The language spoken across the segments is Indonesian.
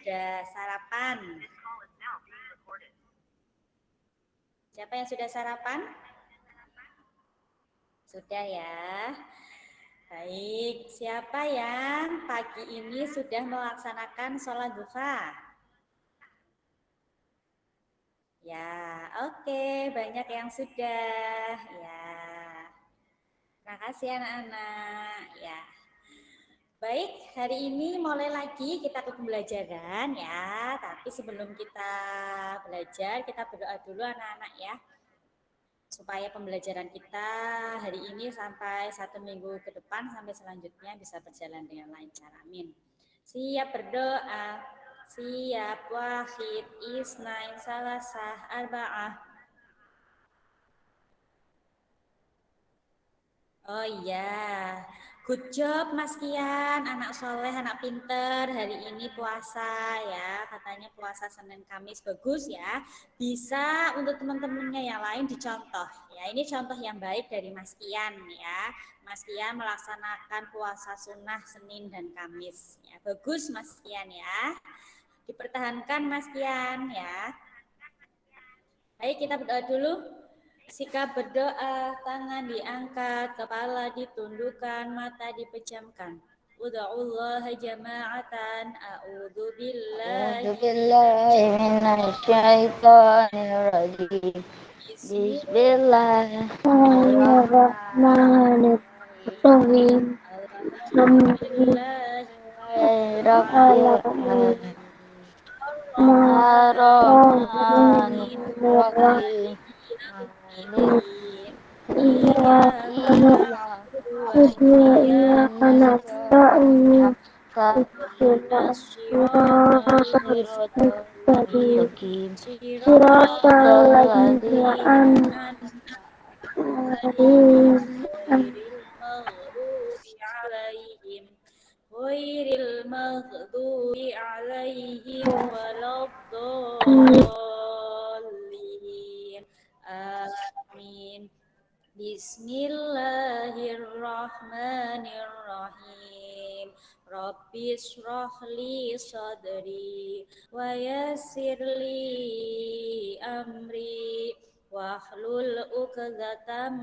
sudah sarapan? Siapa yang sudah sarapan? Sudah ya. Baik, siapa yang pagi ini sudah melaksanakan sholat duha? Ya, oke, banyak yang sudah. Ya, terima kasih anak-anak. Ya, baik, hari ini mulai lagi kita ke pembelajaran ya. Tapi sebelum kita belajar, kita berdoa dulu anak-anak ya. Supaya pembelajaran kita hari ini sampai 1 minggu ke depan sampai selanjutnya bisa berjalan dengan lancar. Amin. Siap berdoa. Siap wahid isnain salasah arba'ah. Oh iya, good job Mas Kian, anak soleh, anak pinter. Hari ini puasa ya, katanya puasa Senin Kamis bagus ya. Bisa untuk teman-temannya yang lain dicontoh. Ya, ini contoh yang baik dari Mas Kian ya. Mas Kian melaksanakan puasa sunnah Senin dan Kamis. Ya, bagus Mas Kian ya. Dipertahankan Mas Kian ya. Baik, kita berdoa dulu. Sikap berdoa, tangan diangkat, kepala ditundukkan, mata dipejamkan. Uda'ullaha jama'atan, a'udhu billahi minasyaitonirrajim. Bismillahirrahmanirrahim. Alhamdulillahirrahmanirrahim. Ar-Rahmanir-Rahim. Iyyaka na'budu wa iyyaka nasta'in. Ihdinas siratal mustaqim. Siratal ladzina an'amta alaihim ghairil maghdubi alaihim waladdallin. Amin. Bismillahirrahmanirrahim. Rabbis shrahli sadri wa yassirli amri wahlul 'uqdatam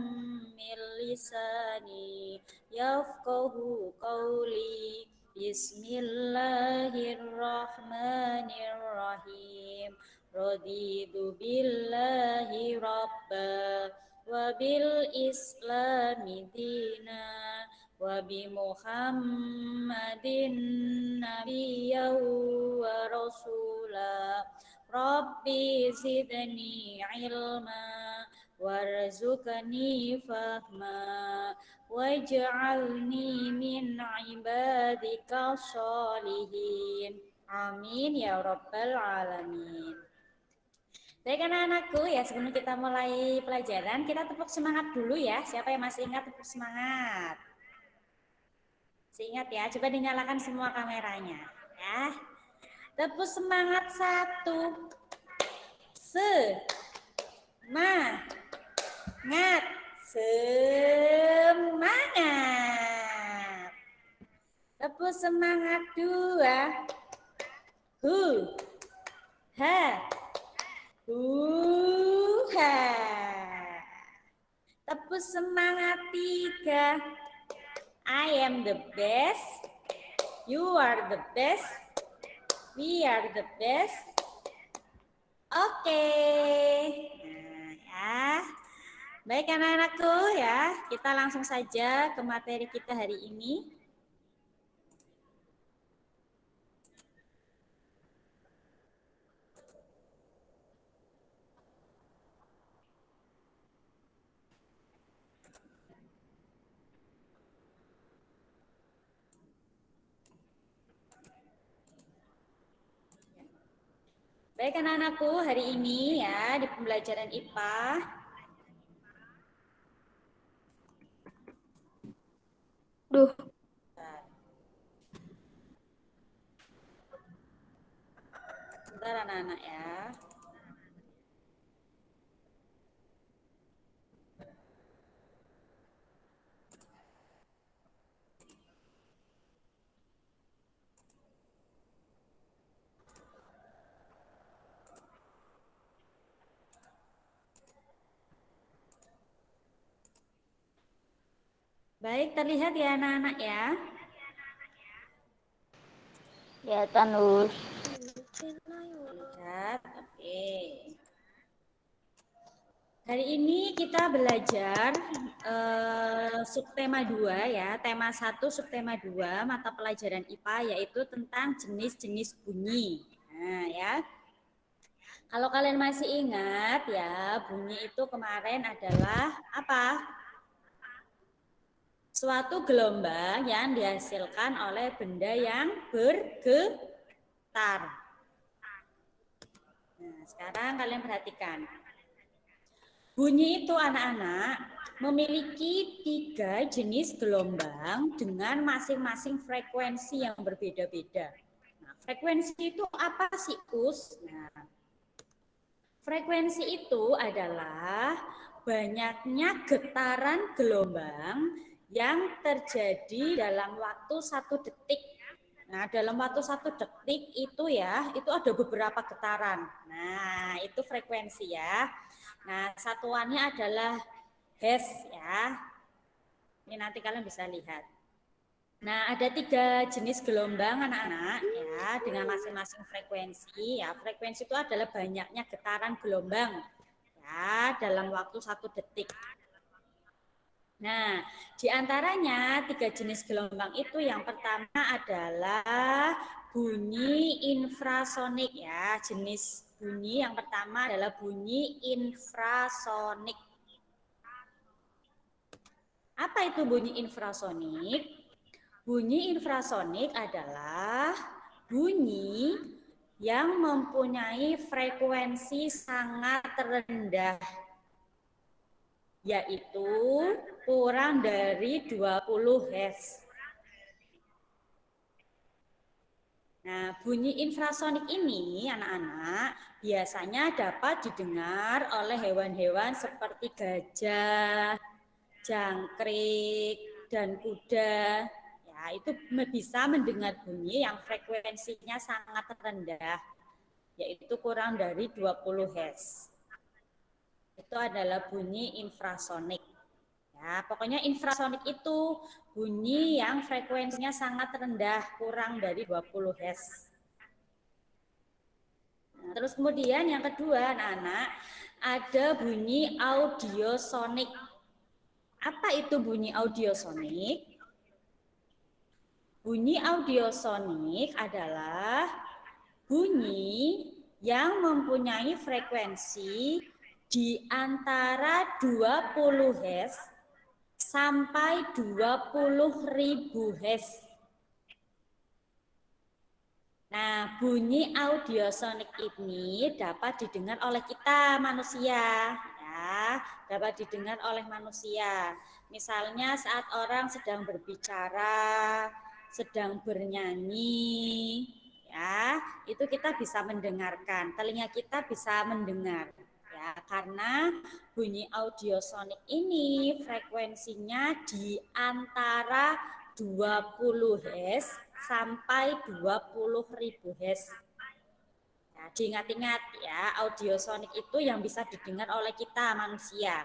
min lisani yafqahu qawli. Bismillahirrahmanirrahim. Raditu billahi rabba wa bil islami dina wa bi Muhammadin nabiyyan wa rasula. Rabbi zidni ilma warzuqni fahma waj'alni min ibadika sholihin. Amin ya rabbal alamin. Baik anak-anakku ya, sebelum kita mulai pelajaran, kita tepuk semangat dulu ya. Siapa yang masih ingat tepuk semangat? Masih ingat ya, coba dinyalakan semua kameranya ya. Tepuk semangat 1. Semangat. Semangat. Tepuk semangat 2. Tepuk semangat 3. I am the best. You are the best. We are the best. Oke. Nah, ya. Baik anak-anakku ya, kita langsung saja ke materi kita hari ini. Baik anak-anakku, hari ini ya di pembelajaran IPA Sebentar anak-anak ya. Baik, terlihat ya anak-anak ya? Ya, Tanus. Terlihat, oke. Hari ini kita belajar subtema 2 ya, tema 1 subtema 2 mata pelajaran IPA yaitu tentang jenis-jenis bunyi. Nah, ya. Kalau kalian masih ingat ya, bunyi itu kemarin adalah apa? Suatu gelombang yang dihasilkan oleh benda yang bergetar. Nah, sekarang kalian perhatikan. Bunyi itu anak-anak memiliki 3 jenis gelombang dengan masing-masing frekuensi yang berbeda-beda. Nah, frekuensi itu apa sih, Us? Nah, frekuensi itu adalah banyaknya getaran gelombang yang terjadi dalam waktu 1 detik. Nah, dalam waktu 1 detik itu ya, itu ada beberapa getaran. Nah, itu frekuensi ya. Nah, satuannya adalah Hertz ya. Ini nanti kalian bisa lihat. Nah, ada 3 jenis gelombang anak-anak ya, dengan masing-masing frekuensi. Ya, frekuensi itu adalah banyaknya getaran gelombang ya dalam waktu 1 detik. Nah, di antaranya 3 jenis gelombang itu yang pertama adalah bunyi infrasonik ya. Jenis bunyi yang pertama adalah bunyi infrasonik. Apa itu bunyi infrasonik? Bunyi infrasonik adalah bunyi yang mempunyai frekuensi sangat rendah, yaitu kurang dari 20 Hz. Nah, bunyi infrasonik ini anak-anak biasanya dapat didengar oleh hewan-hewan seperti gajah, jangkrik, dan kuda. Ya, itu bisa mendengar bunyi yang frekuensinya sangat rendah, yaitu kurang dari 20 Hz. Itu adalah bunyi infrasonik. Ya, pokoknya infrasonik itu bunyi yang frekuensinya sangat rendah, kurang dari 20 Hz. Nah, terus kemudian yang kedua, anak-anak, ada bunyi audiosonik. Apa itu bunyi audiosonik? Bunyi audiosonik adalah bunyi yang mempunyai frekuensi di antara 20 Hz sampai 20.000 Hz. Nah, bunyi audiosonik ini dapat didengar oleh kita manusia, ya, dapat didengar oleh manusia. Misalnya saat orang sedang berbicara, sedang bernyanyi, ya, itu kita bisa mendengarkan, telinga kita bisa mendengar, ya, karena bunyi audiosonik ini frekuensinya di antara 20 Hz sampai 20.000 Hz. Nah, diingat-ingat ya, audiosonik itu yang bisa didengar oleh kita manusia.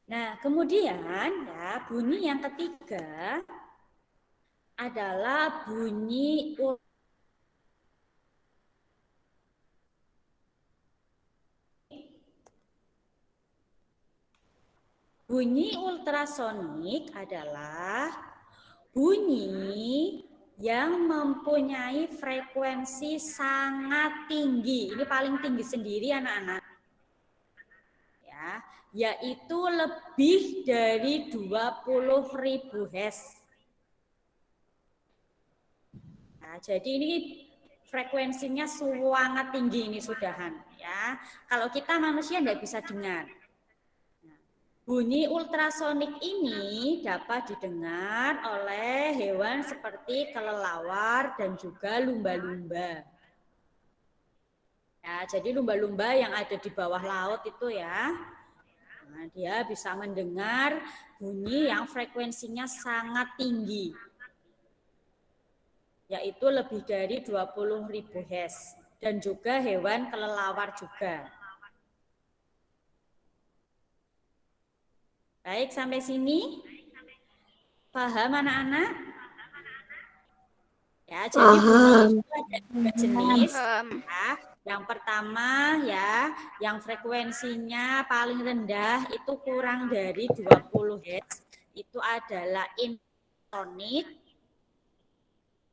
Nah, kemudian ya, bunyi yang ketiga adalah bunyi ultrasonik adalah bunyi yang mempunyai frekuensi sangat tinggi. Ini paling tinggi sendiri anak-anak. Yaitu lebih dari 20.000 Hz. Nah, jadi ini frekuensinya sangat tinggi ini sudahan ya. Kalau kita manusia tidak bisa dengar. Nah, bunyi ultrasonik ini dapat didengar oleh hewan seperti kelelawar dan juga lumba-lumba. Ya, jadi lumba-lumba yang ada di bawah laut itu ya. Nah, dia bisa mendengar bunyi yang frekuensinya sangat tinggi, yaitu lebih dari 20.000 Hz, dan juga hewan kelelawar juga. Baik, sampai sini paham anak-anak? Ya, jadi bunyi itu ada dua jenis. Ya. Yang pertama ya, yang frekuensinya paling rendah itu kurang dari 20 Hz. Itu adalah infrasonik.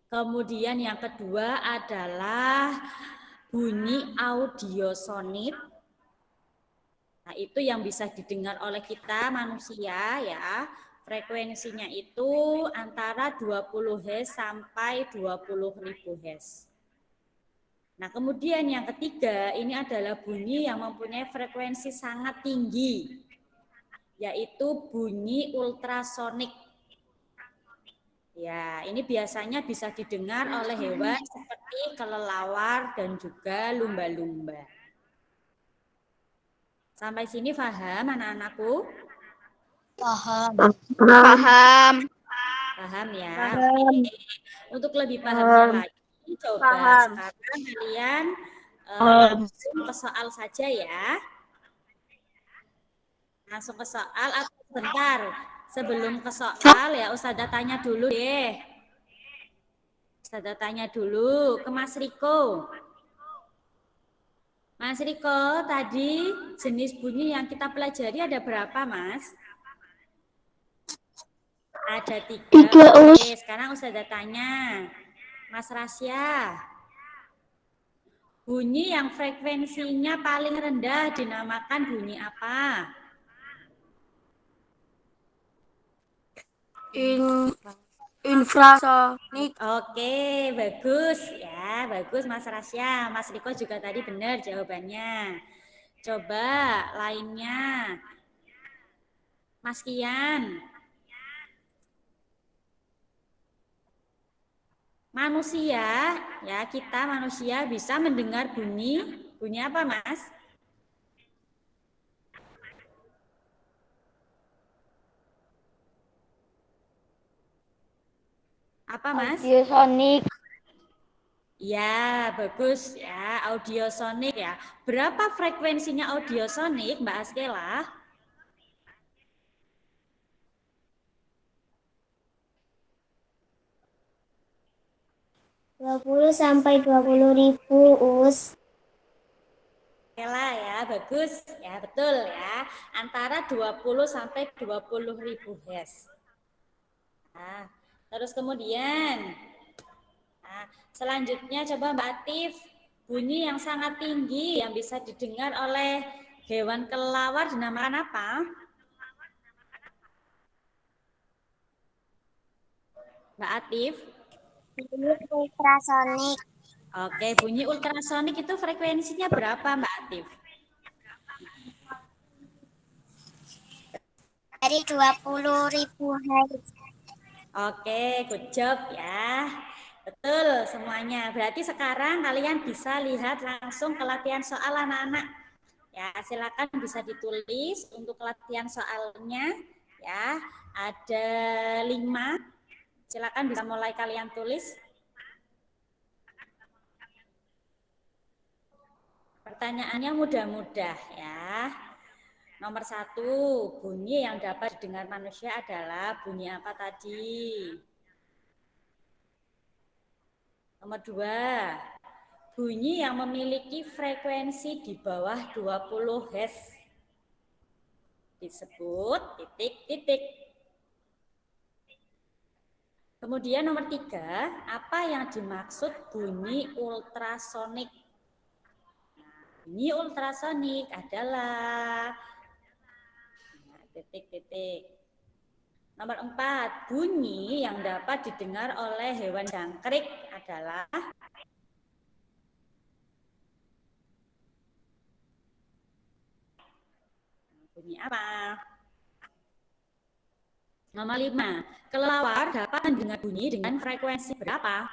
Kemudian yang kedua adalah bunyi audiosonik. Nah, itu yang bisa didengar oleh kita manusia ya. Frekuensinya itu antara 20 Hz sampai 20.000 Hz. Nah, kemudian yang ketiga ini adalah bunyi yang mempunyai frekuensi sangat tinggi, yaitu bunyi ultrasonik. Ya, ini biasanya bisa didengar oleh hewan seperti kelelawar dan juga lumba-lumba. Sampai sini paham anak-anakku? Paham. Paham ya. Paham. Oke. Untuk lebih pahamnya lagi, coba sekarang kalian langsung ke soal saja ya. Langsung ke soal atau sebentar. Sebelum ke soal ya Ustazah tanya dulu deh. Ustazah tanya dulu ke Mas Riko. Mas Riko, tadi jenis bunyi yang kita pelajari ada berapa, Mas? Ada 3. Oke, sekarang Ustazah tanya. Mas Rasya. Bunyi yang frekuensinya paling rendah dinamakan bunyi apa? Infrasonik. Oke, bagus ya, bagus Mas Rasya. Mas Riko juga tadi benar jawabannya. Coba lainnya, Mas Kian. Manusia, ya kita manusia bisa mendengar bunyi apa Mas? Apa Mas? Audiosonik. Ya, bagus ya, audiosonik ya. Berapa frekuensinya audiosonik, Mbak Askela? 20 sampai 20.000 Us. Askela ya, bagus ya, betul ya. Antara 20 sampai 20.000 Hz. Nah, terus kemudian, nah, selanjutnya coba Mbak Atif, bunyi yang sangat tinggi yang bisa didengar oleh hewan kelelawar dinamakan apa? Mbak Atif. Bunyi ultrasonik. Oke, bunyi ultrasonik itu frekuensinya berapa Mbak Atif? Dari 20.000 Hz. Oke, good job ya. Betul semuanya. Berarti sekarang kalian bisa lihat langsung ke latihan soal anak-anak. Ya, silakan bisa ditulis untuk latihan soalnya. Ya, ada 5. Silakan bisa mulai kalian tulis. Pertanyaannya mudah-mudah ya. Nomor 1, bunyi yang dapat didengar manusia adalah bunyi apa tadi? Nomor 2, bunyi yang memiliki frekuensi di bawah 20 Hz disebut titik-titik. Kemudian nomor 3, apa yang dimaksud bunyi ultrasonik? Bunyi ultrasonik adalah titik-titik. Nomor 4, bunyi yang dapat didengar oleh hewan jangkrik adalah bunyi apa? Nomor 5, kelelawar dapat mendengar bunyi dengan frekuensi berapa?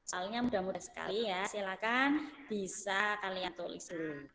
Soalnya mudah-mudah sekali ya, silakan bisa kalian tulis dulu.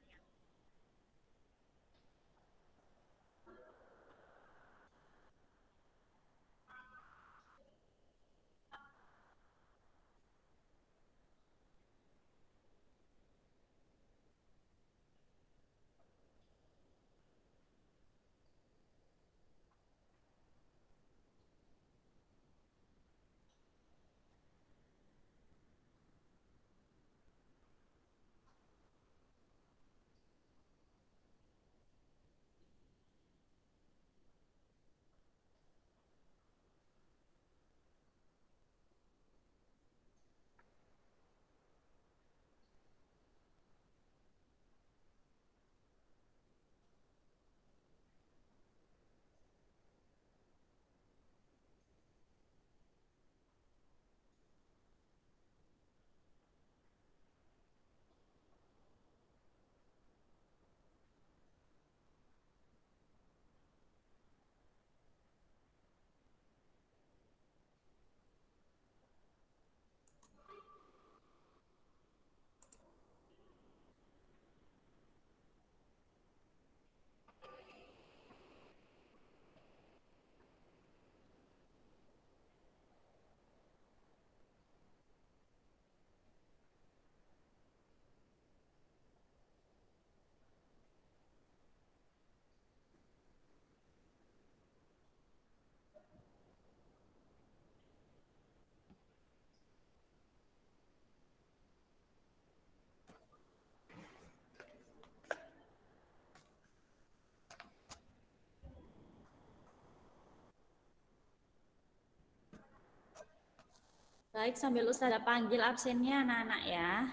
Baik, sambil Ustazah panggil absennya anak-anak ya.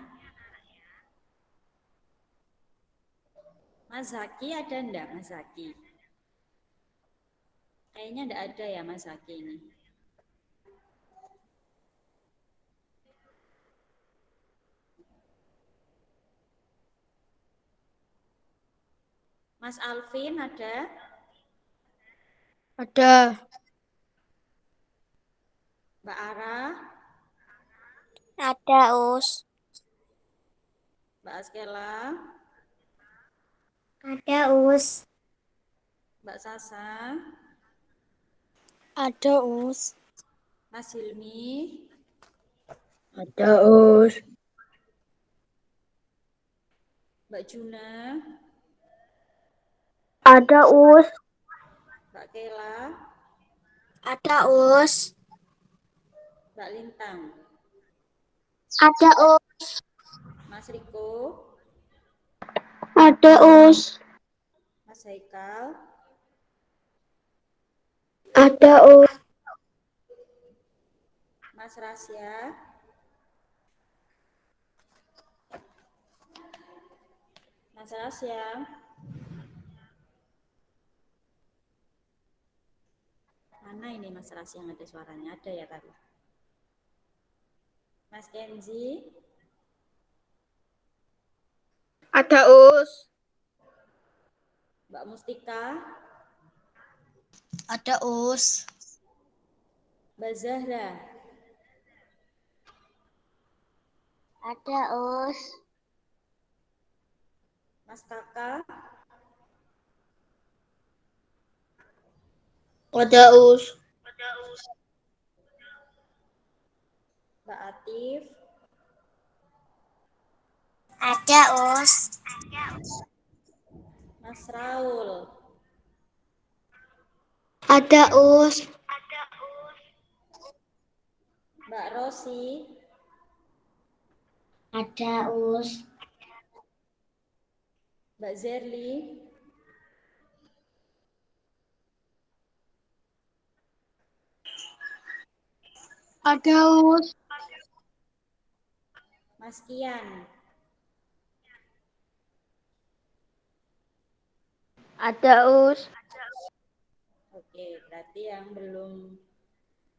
Mas Zaki ada enggak, Mas Zaki? Kayaknya enggak ada ya Mas Zaki ini. Mas Alvin ada? Ada. Mbak Ara? Ada, Us. Mbak Askela? Ada, Us. Mbak Sasa? Ada, Us. Mas Hilmi? Ada, Us. Mbak Juna? Ada, Us. Mbak Kela? Ada, Us. Mbak Lintang? Ada, Us. Mas Riko? Ada, Us. Mas Haikal? Ada, Us. Mas Rasya? Mas Rasya? Mana ini Mas Rasya yang ada suaranya? Ada ya tadi? Mas Kenzi? Ada, Us. Mbak Mustika? Ada, Us. Mbak Zahra? Ada, Us. Mas Kakak? Ada, Us. Mbak Atif? Ada, Us. Mas Raul? Ada, Us. Mbak Rosi? Ada, Us. Mbak Zerli? Ada, Us. Mas Kian? Ada, Us. Oke, berarti yang belum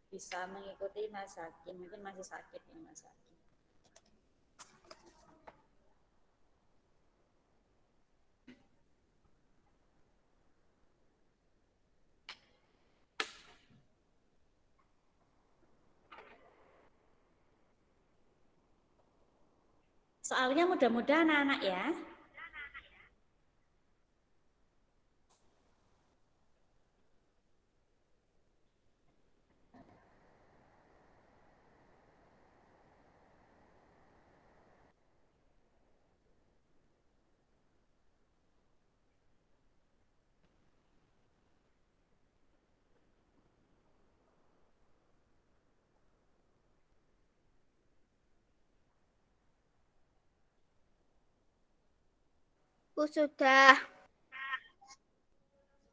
bisa mengikuti Mas Zaki, mungkin masih sakit ya Mas Zaki. Soalnya mudah-mudahan anak-anak ya. Sudah.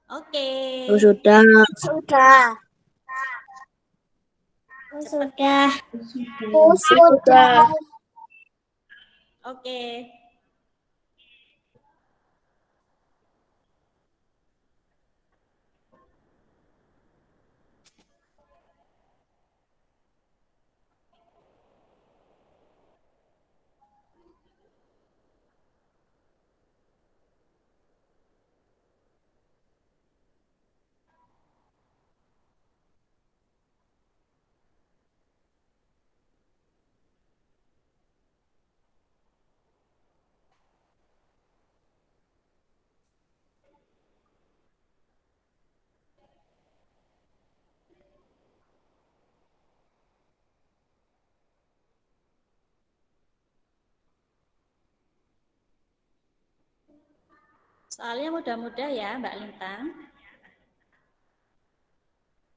Oke. Sudah. Sudah. Sudah. Sudah. Oke. Soalnya mudah-mudah ya Mbak Lintang.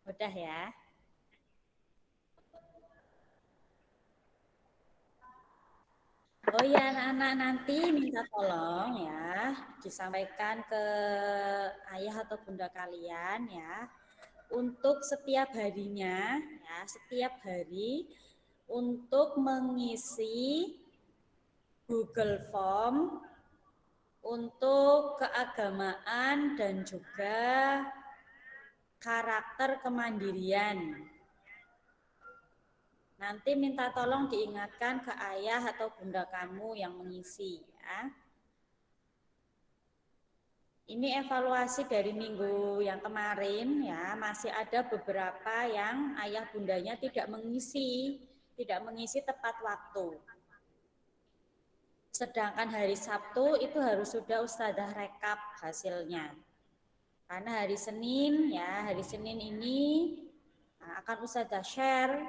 Mudah ya. Oh ya anak-anak, nanti minta tolong ya disampaikan ke ayah atau bunda kalian ya untuk setiap harinya ya, setiap hari untuk mengisi Google Form untuk keagamaan dan juga karakter kemandirian. Nanti minta tolong diingatkan ke ayah atau bunda kamu yang mengisi ya. Ini evaluasi dari minggu yang kemarin ya, masih ada beberapa yang ayah bundanya tidak mengisi tepat waktu. Sedangkan hari Sabtu itu harus sudah Ustazah rekap hasilnya. Karena hari Senin ini akan Ustazah share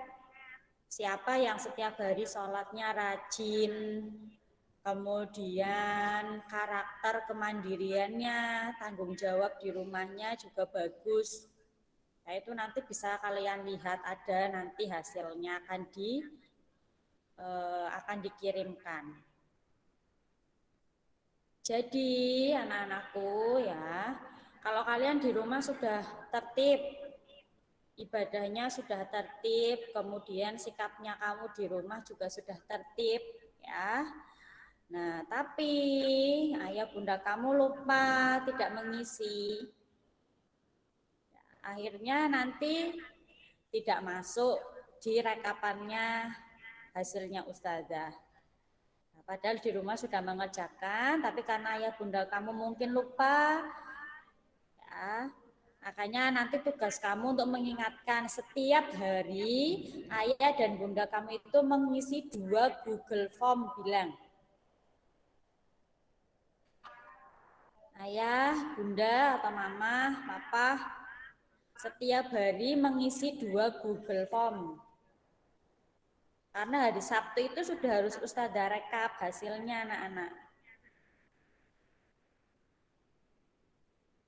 siapa yang setiap hari sholatnya rajin, kemudian karakter kemandiriannya, tanggung jawab di rumahnya juga bagus. Nah, itu nanti bisa kalian lihat, ada nanti hasilnya akan dikirimkan. Jadi anak-anakku ya, kalau kalian di rumah sudah tertib, ibadahnya sudah tertib, kemudian sikapnya kamu di rumah juga sudah tertib ya. Nah, tapi ayah bunda kamu lupa tidak mengisi. Akhirnya nanti tidak masuk di rekapannya hasilnya Ustazah. Nah, padahal di rumah sudah mengerjakan, tapi karena ayah bunda kamu mungkin lupa, ya, makanya nanti tugas kamu untuk mengingatkan setiap hari ayah dan bunda kamu itu mengisi 2 Google Form bilang. Ayah, bunda, atau mama, papa, setiap hari mengisi 2 Google Form. Karena hari Sabtu itu sudah harus Ustazah rekap hasilnya anak-anak.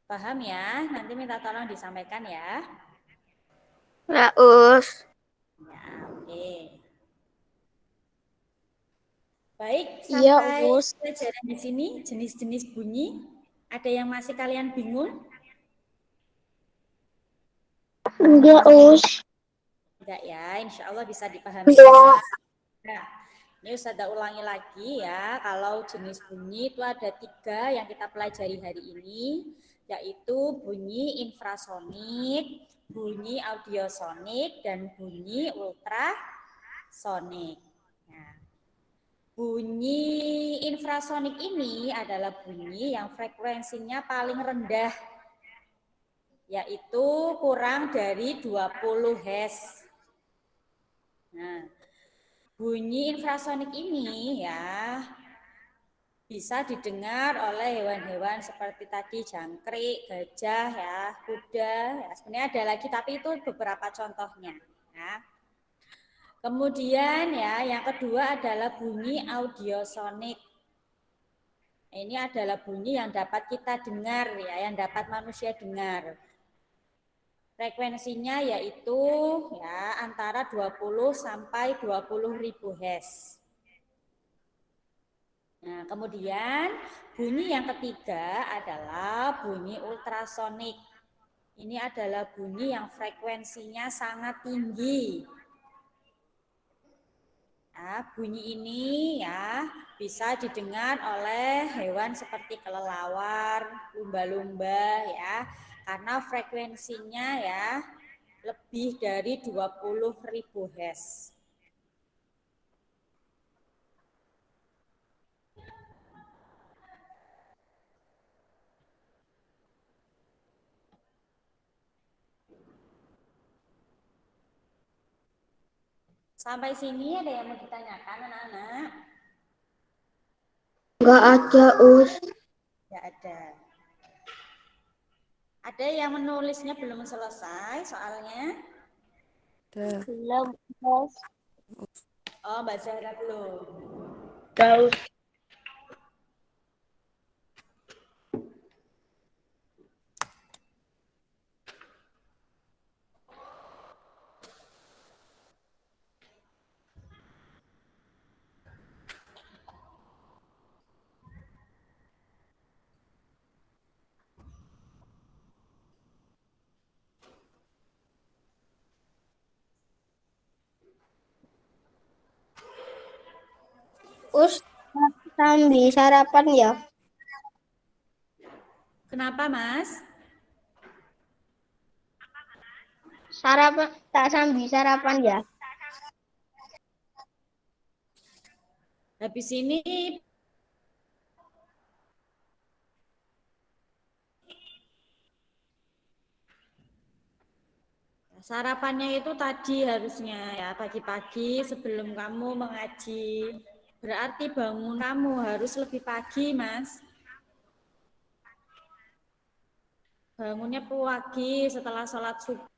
Paham ya? Nanti minta tolong disampaikan ya. Ya, Us. Ya, oke. Baik, Iya, sampai Us. pelajaran di sini jenis-jenis bunyi. Ada yang masih kalian bingung? Enggak, Us. Enggak ya, insya Allah bisa dipahami Enggak. semua. Nah, ini Ustazah ulangi lagi ya, kalau jenis bunyi itu ada 3 yang kita pelajari hari ini, yaitu bunyi infrasonik, bunyi audiosonik, dan bunyi ultrasonik. Nah, bunyi infrasonik ini adalah bunyi yang frekuensinya paling rendah, yaitu kurang dari 20 Hz. Nah, bunyi infrasonik ini ya bisa didengar oleh hewan-hewan seperti tadi jangkrik, gajah, ya, kuda. Ya, sebenarnya ada lagi, tapi itu beberapa contohnya. Ya. Kemudian ya, yang kedua adalah bunyi audiosonik. Ini adalah bunyi yang dapat kita dengar ya, yang dapat manusia dengar. Frekuensinya yaitu ya antara 20 sampai 20.000 Hz. Nah, kemudian bunyi yang ketiga adalah bunyi ultrasonik. Ini adalah bunyi yang frekuensinya sangat tinggi. Nah, bunyi ini ya bisa didengar oleh hewan seperti kelelawar, lumba-lumba ya, karena frekuensinya ya lebih dari 20.000 Hz. Sampai sini ada yang mau ditanyakan anak-anak? Enggak ada, Us. Tidak ada. Ada yang menulisnya belum selesai soalnya? Belum, Us. Oh, Mbak Zahra belum. Tahu. Us, sambil sarapan ya. Kenapa, Mas? Sarapan, tak sambil sarapan ya. Habis ini sarapannya itu tadi harusnya ya, pagi-pagi sebelum kamu mengaji. Berarti bangun kamu harus lebih pagi, Mas. Bangunnya pagi setelah sholat subuh,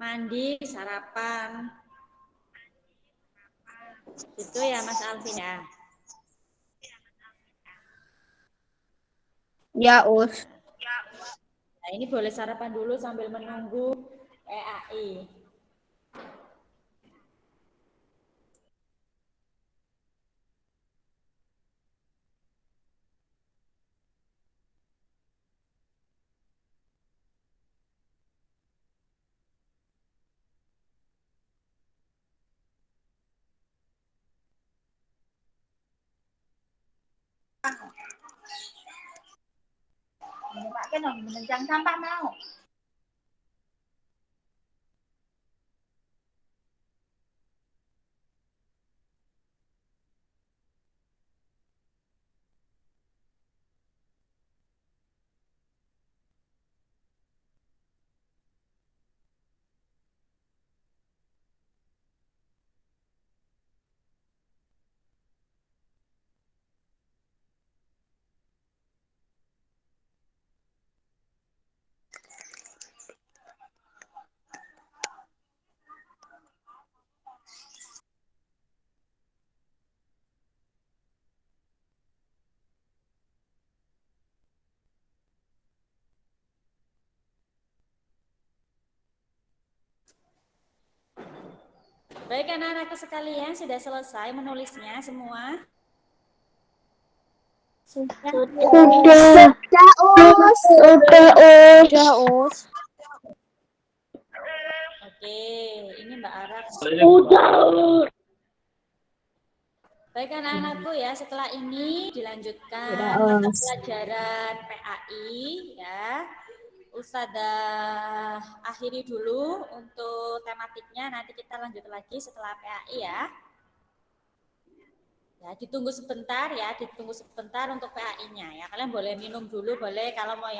mandi, sarapan. Itu ya Mas Alvin ya. Ya, Us. Nah, ini boleh sarapan dulu sambil menunggu EAI. Cái nồi mình chẳng sampah mau. Baik anak-anakku sekalian, sudah selesai menulisnya semua? Sudah. Sudah. Sudah, Us. Oke, ini Mbak Araf. Sudah. Baik anak-anakku ya, setelah ini dilanjutkan Sudah, mata Us. pelajaran PAI ya. Ustadzah akhiri dulu untuk tematiknya, nanti kita lanjut lagi setelah PAI ya. Ya, ditunggu sebentar untuk PAI-nya ya. Kalian boleh minum dulu, boleh kalau mau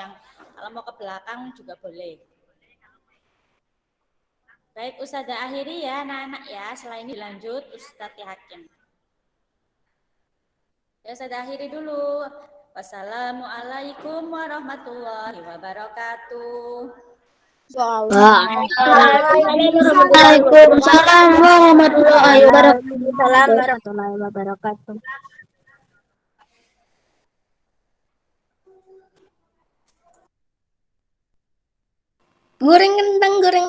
ke belakang juga boleh. Baik, Ustadzah akhiri ya anak-anak ya. Setelah ini dilanjut Ustadz Hakim. Ya, Ustadzah akhiri dulu. Wassalamualaikum warahmatullahi wabarakatuh. Waalaikumsalam warahmatullahi wabarakatuh. Goreng kentang, goreng.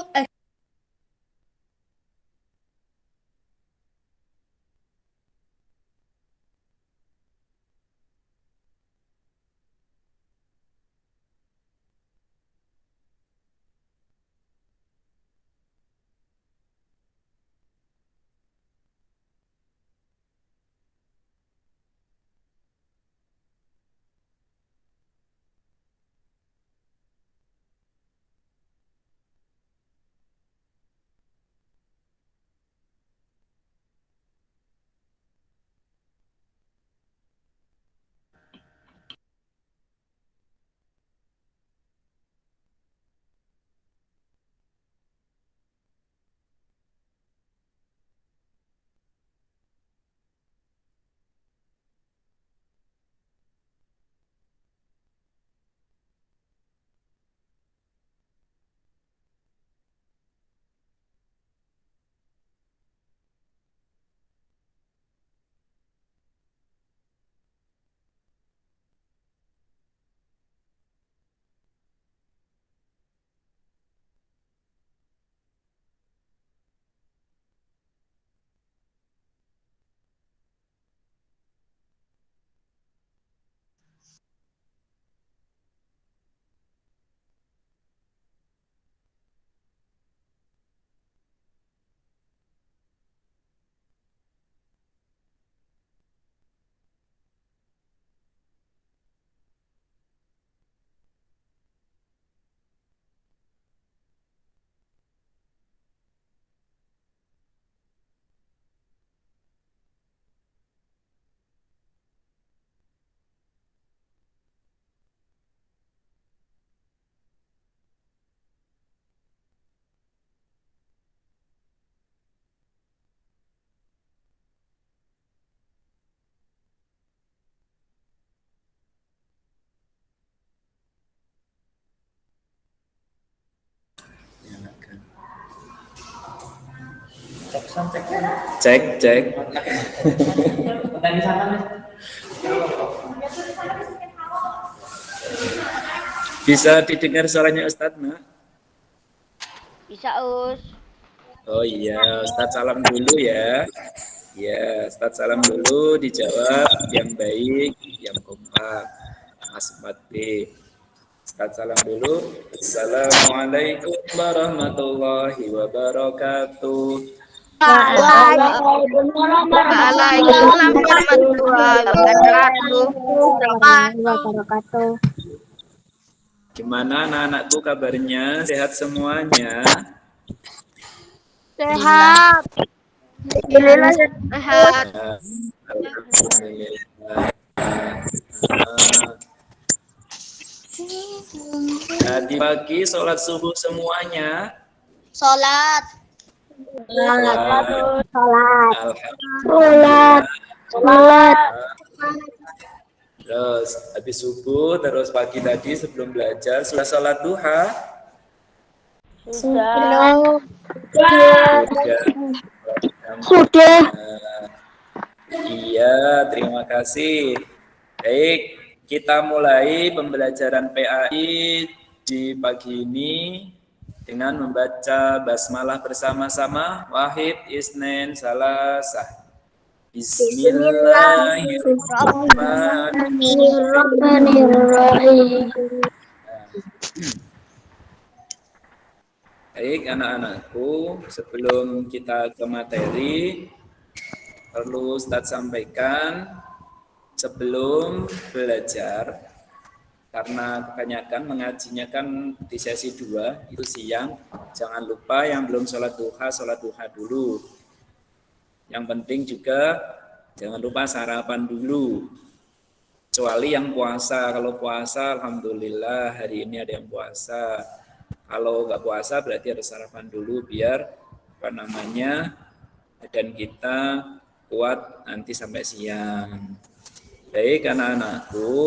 Cek, cek. Bisa didengar suaranya Ustadz, Nak? Bisa, Us. Oh iya, Ustadz salam dulu ya. Ya, Ustadz salam dulu, dijawab yang baik, yang kompak. Mas 4B. Ustadz salam dulu. Assalamualaikum warahmatullahi wabarakatuh. Waalaikumsalam warahmatullahi wabarakatuh. Gimana anak-anakku kabarnya? Sehat semuanya? Sehat. Alhamdulillah sehat. Alhamdulillah. Tadi pagi sholat subuh semuanya? Sholat. Alhamdulillah. Sholat. Terus habis subuh, terus pagi tadi sebelum belajar sudah sholat duha? Sudah. Sudah. Iya, terima kasih. Baik, kita mulai pembelajaran PAI di pagi ini dengan membaca basmalah bersama-sama. Wahid, Isnin, Salasah. Bismillahirrahmanirrahim. Baik, anak-anakku, sebelum kita ke materi, perlu Ustadz sampaikan sebelum belajar, karena kebanyakan mengajinya kan di sesi 2, itu siang, jangan lupa yang belum sholat duha dulu. Yang penting juga jangan lupa sarapan dulu. Kecuali yang puasa, kalau puasa alhamdulillah hari ini ada yang puasa. Kalau nggak puasa berarti harus sarapan dulu biar badan kita kuat nanti sampai siang. Baik anak-anakku,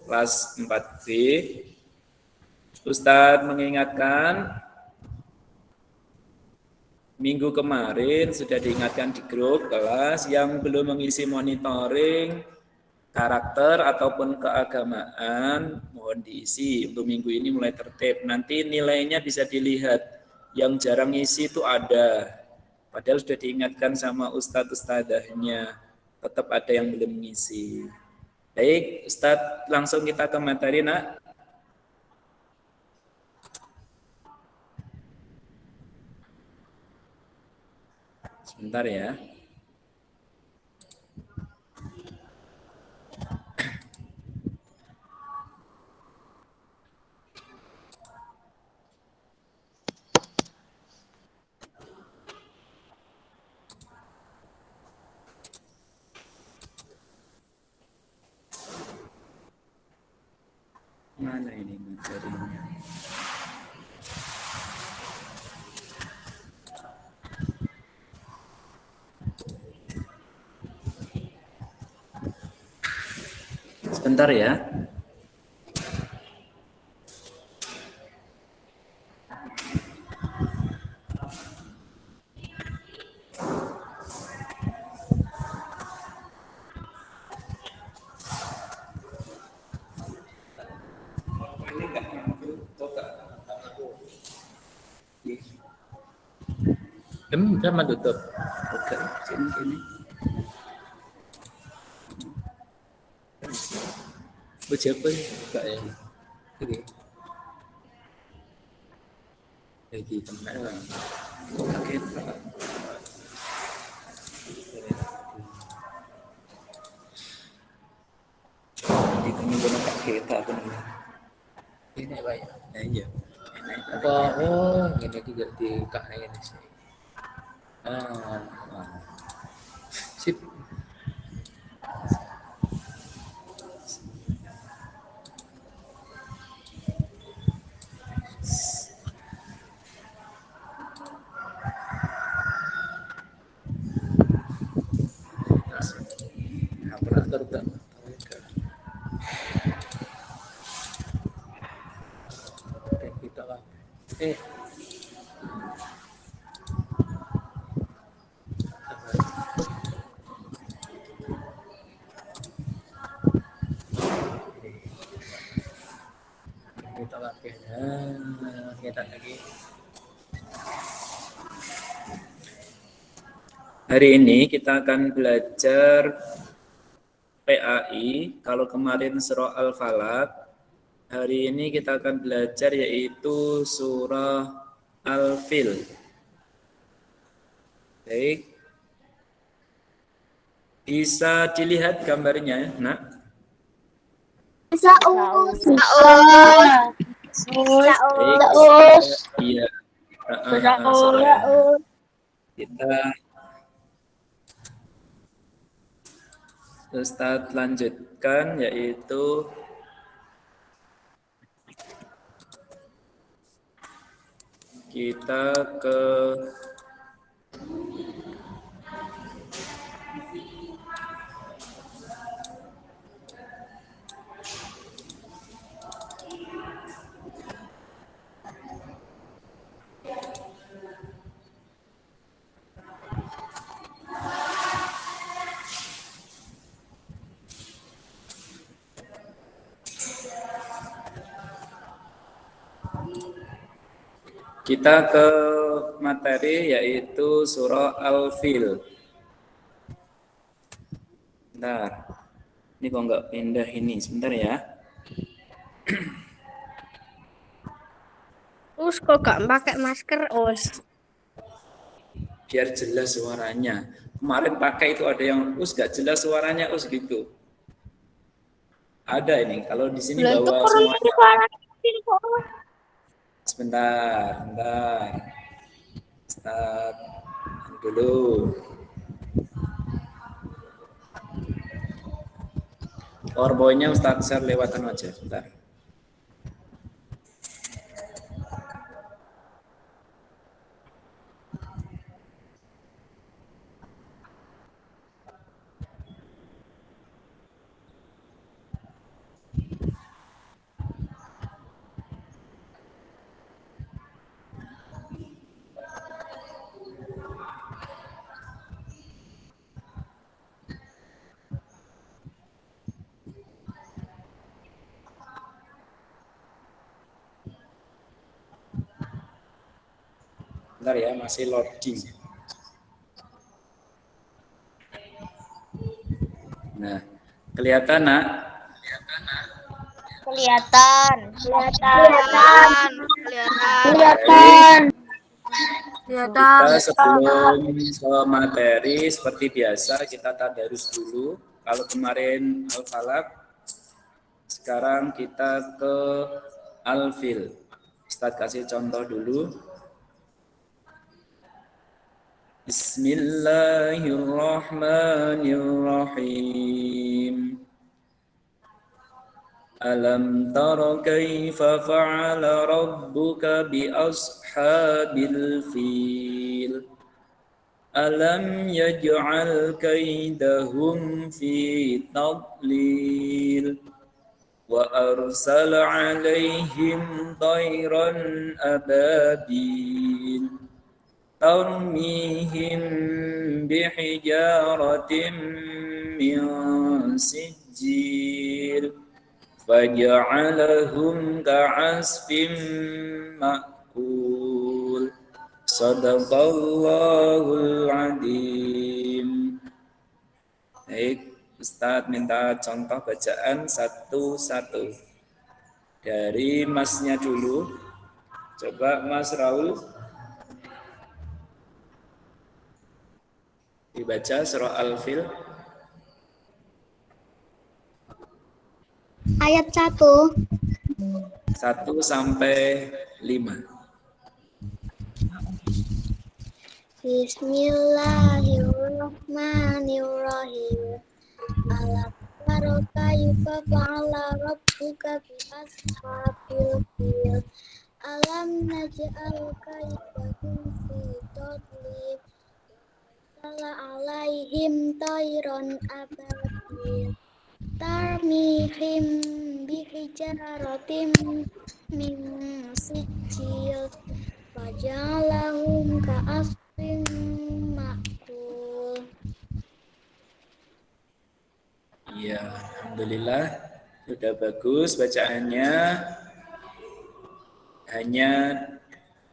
kelas 4B, Ustadz mengingatkan minggu kemarin sudah diingatkan di grup kelas yang belum mengisi monitoring karakter ataupun keagamaan mohon diisi. Untuk minggu ini mulai tertib. Nanti nilainya bisa dilihat. Yang jarang isi itu ada. Padahal sudah diingatkan sama ustadz-ustadzahnya. Tetap ada yang belum mengisi. Baik, Ustadz langsung kita ke materi, Nak. Sebentar ya. Mana ini materinya? Sebentar ya. Sama tutup. Oke, sini. Siapa buka yang ini? Lagi kemana? Kaget. Di tengah benar kaget apa nih? Ini banyak. Nah, iya. Apa? Oh, ini juga di kahnya ini sih. Sip. Operator tak. Kita lah. lagi. Hari ini kita akan belajar PAI. Kalau kemarin surah Al-Falaq, hari ini kita akan belajar yaitu surah Al-Fil. Baik. Bisa dilihat gambarnya, Nak? Saus. Baik. Iya. Kita Ustadz lanjutkan yaitu kita ke materi yaitu surah Al-Fil. Bentar. Ini kok nggak pindah ini, sebentar ya. Us kok gak pakai masker, Us? Biar jelas suaranya. Kemarin pakai itu ada yang gak jelas suaranya gitu. Ada ini. Kalau di sini bawa semuanya. Sebentar. Start dulu. PowerPoint-nya Ustadz share lewatan aja. Bentar. Bentar ya, masih loading. Nah, kelihatan, Nak? Kelihatan. Kita sebelum ke materi seperti biasa kita tadarus dulu. Kalau kemarin Al-Falaq, sekarang kita ke Al-Fil. Ustadz kasih contoh dulu. Bismillahirrahmanirrahim. Alam tara kaifa fa'ala rabbuka bi ashabil fil. Alam yaj'al kaidahum fi tadlil. Wa arsala 'alaihim tayran ababil. ترميهم بحجارة من سجيل فجعلهم كعصف مأكول صدق الله العظيم. Baik, Ustadz minta contoh bacaan satu-satu dari Masnya dulu. Coba Mas Raul dibaca surah Al-Fil Ayat 1 sampai 5. Bismillahirrahmanirrahim. Alam tara kaifa fa'ala rabbuka bi ashabil fil. Alam naj'al kaidahum fi tadlil. Sala alaihim tayron ababil. Tarmihim bihijaratim min sijil. Fajalahum ka'asfin ma'kul. Iya, alhamdulillah sudah bagus bacaannya. Hanya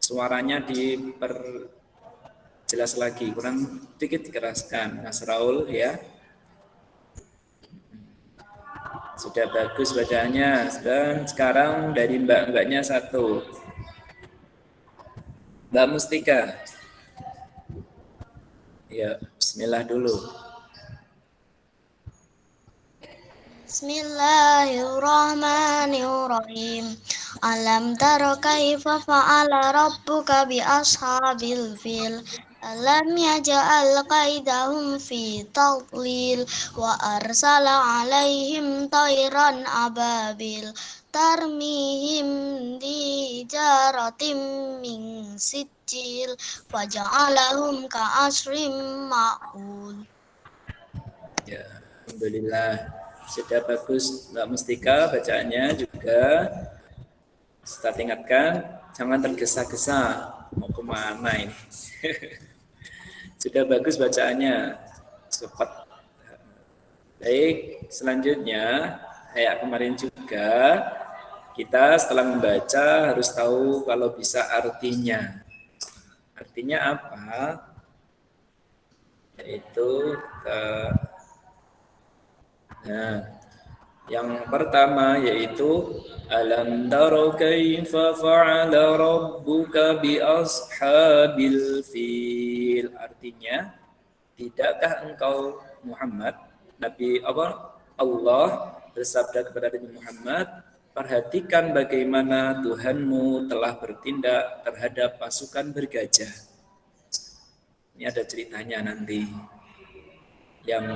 Suaranya diperjelas lagi, kurang sedikit dikeraskan, Mas Raul ya. Sudah bagus bacaannya. Dan sekarang dari mbak-mbaknya satu. Mbak Mustika. Ya, bismillah dulu. Bismillahirrahmanirrahim. Alam tara kaifa fa'ala rabbuka bi ashabil fil. Alam yaj'al kaidahum fi tadlil wa arsala alaihim tayran ababil tarmihim di jaratim min sijil faja'alahum ka'asrim ma'ul. Ya, alhamdulillah. Sudah bagus Mbak Mustika bacaannya juga. Saya ingatkan, jangan tergesa-gesa. Mau kemana ini? Sudah bagus bacaannya. Cepat. Baik, selanjutnya kayak kemarin juga, kita setelah membaca harus tahu kalau bisa artinya. Artinya apa? Yaitu nah, yang pertama yaitu alam tara kaifa fa'ala rabbuka bi ashabil fil. Artinya, tidakkah engkau Muhammad, Nabi Allah bersabda kepada Nabi Muhammad, perhatikan bagaimana Tuhanmu telah bertindak terhadap pasukan bergajah. Ini ada ceritanya nanti yang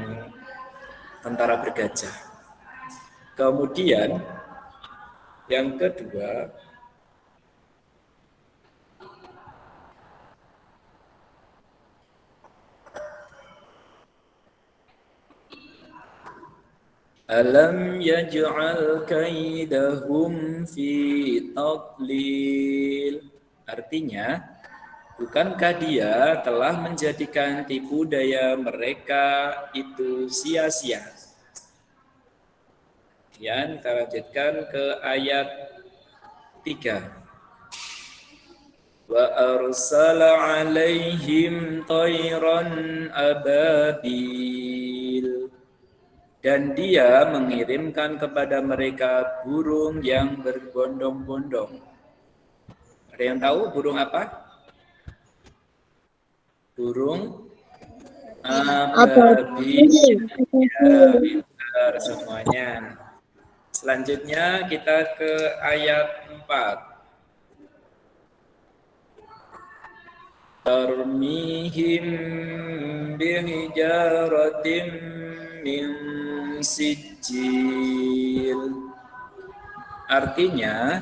tentara bergajah. Kemudian yang kedua, alam yaj'al kaidahum fi tadlil. Artinya, bukankah dia telah menjadikan tipu daya mereka itu sia-sia? Kemudian kita lanjutkan ke ayat 3. Wa arsala alaihim tayran ababil. Dan dia mengirimkan kepada mereka burung yang berbondong-bondong. Ada yang tahu burung apa? Burung ababil. Ya, pintar semuanya. Selanjutnya kita ke ayat 4. Tarmihim bihijaratin min sijil. Artinya,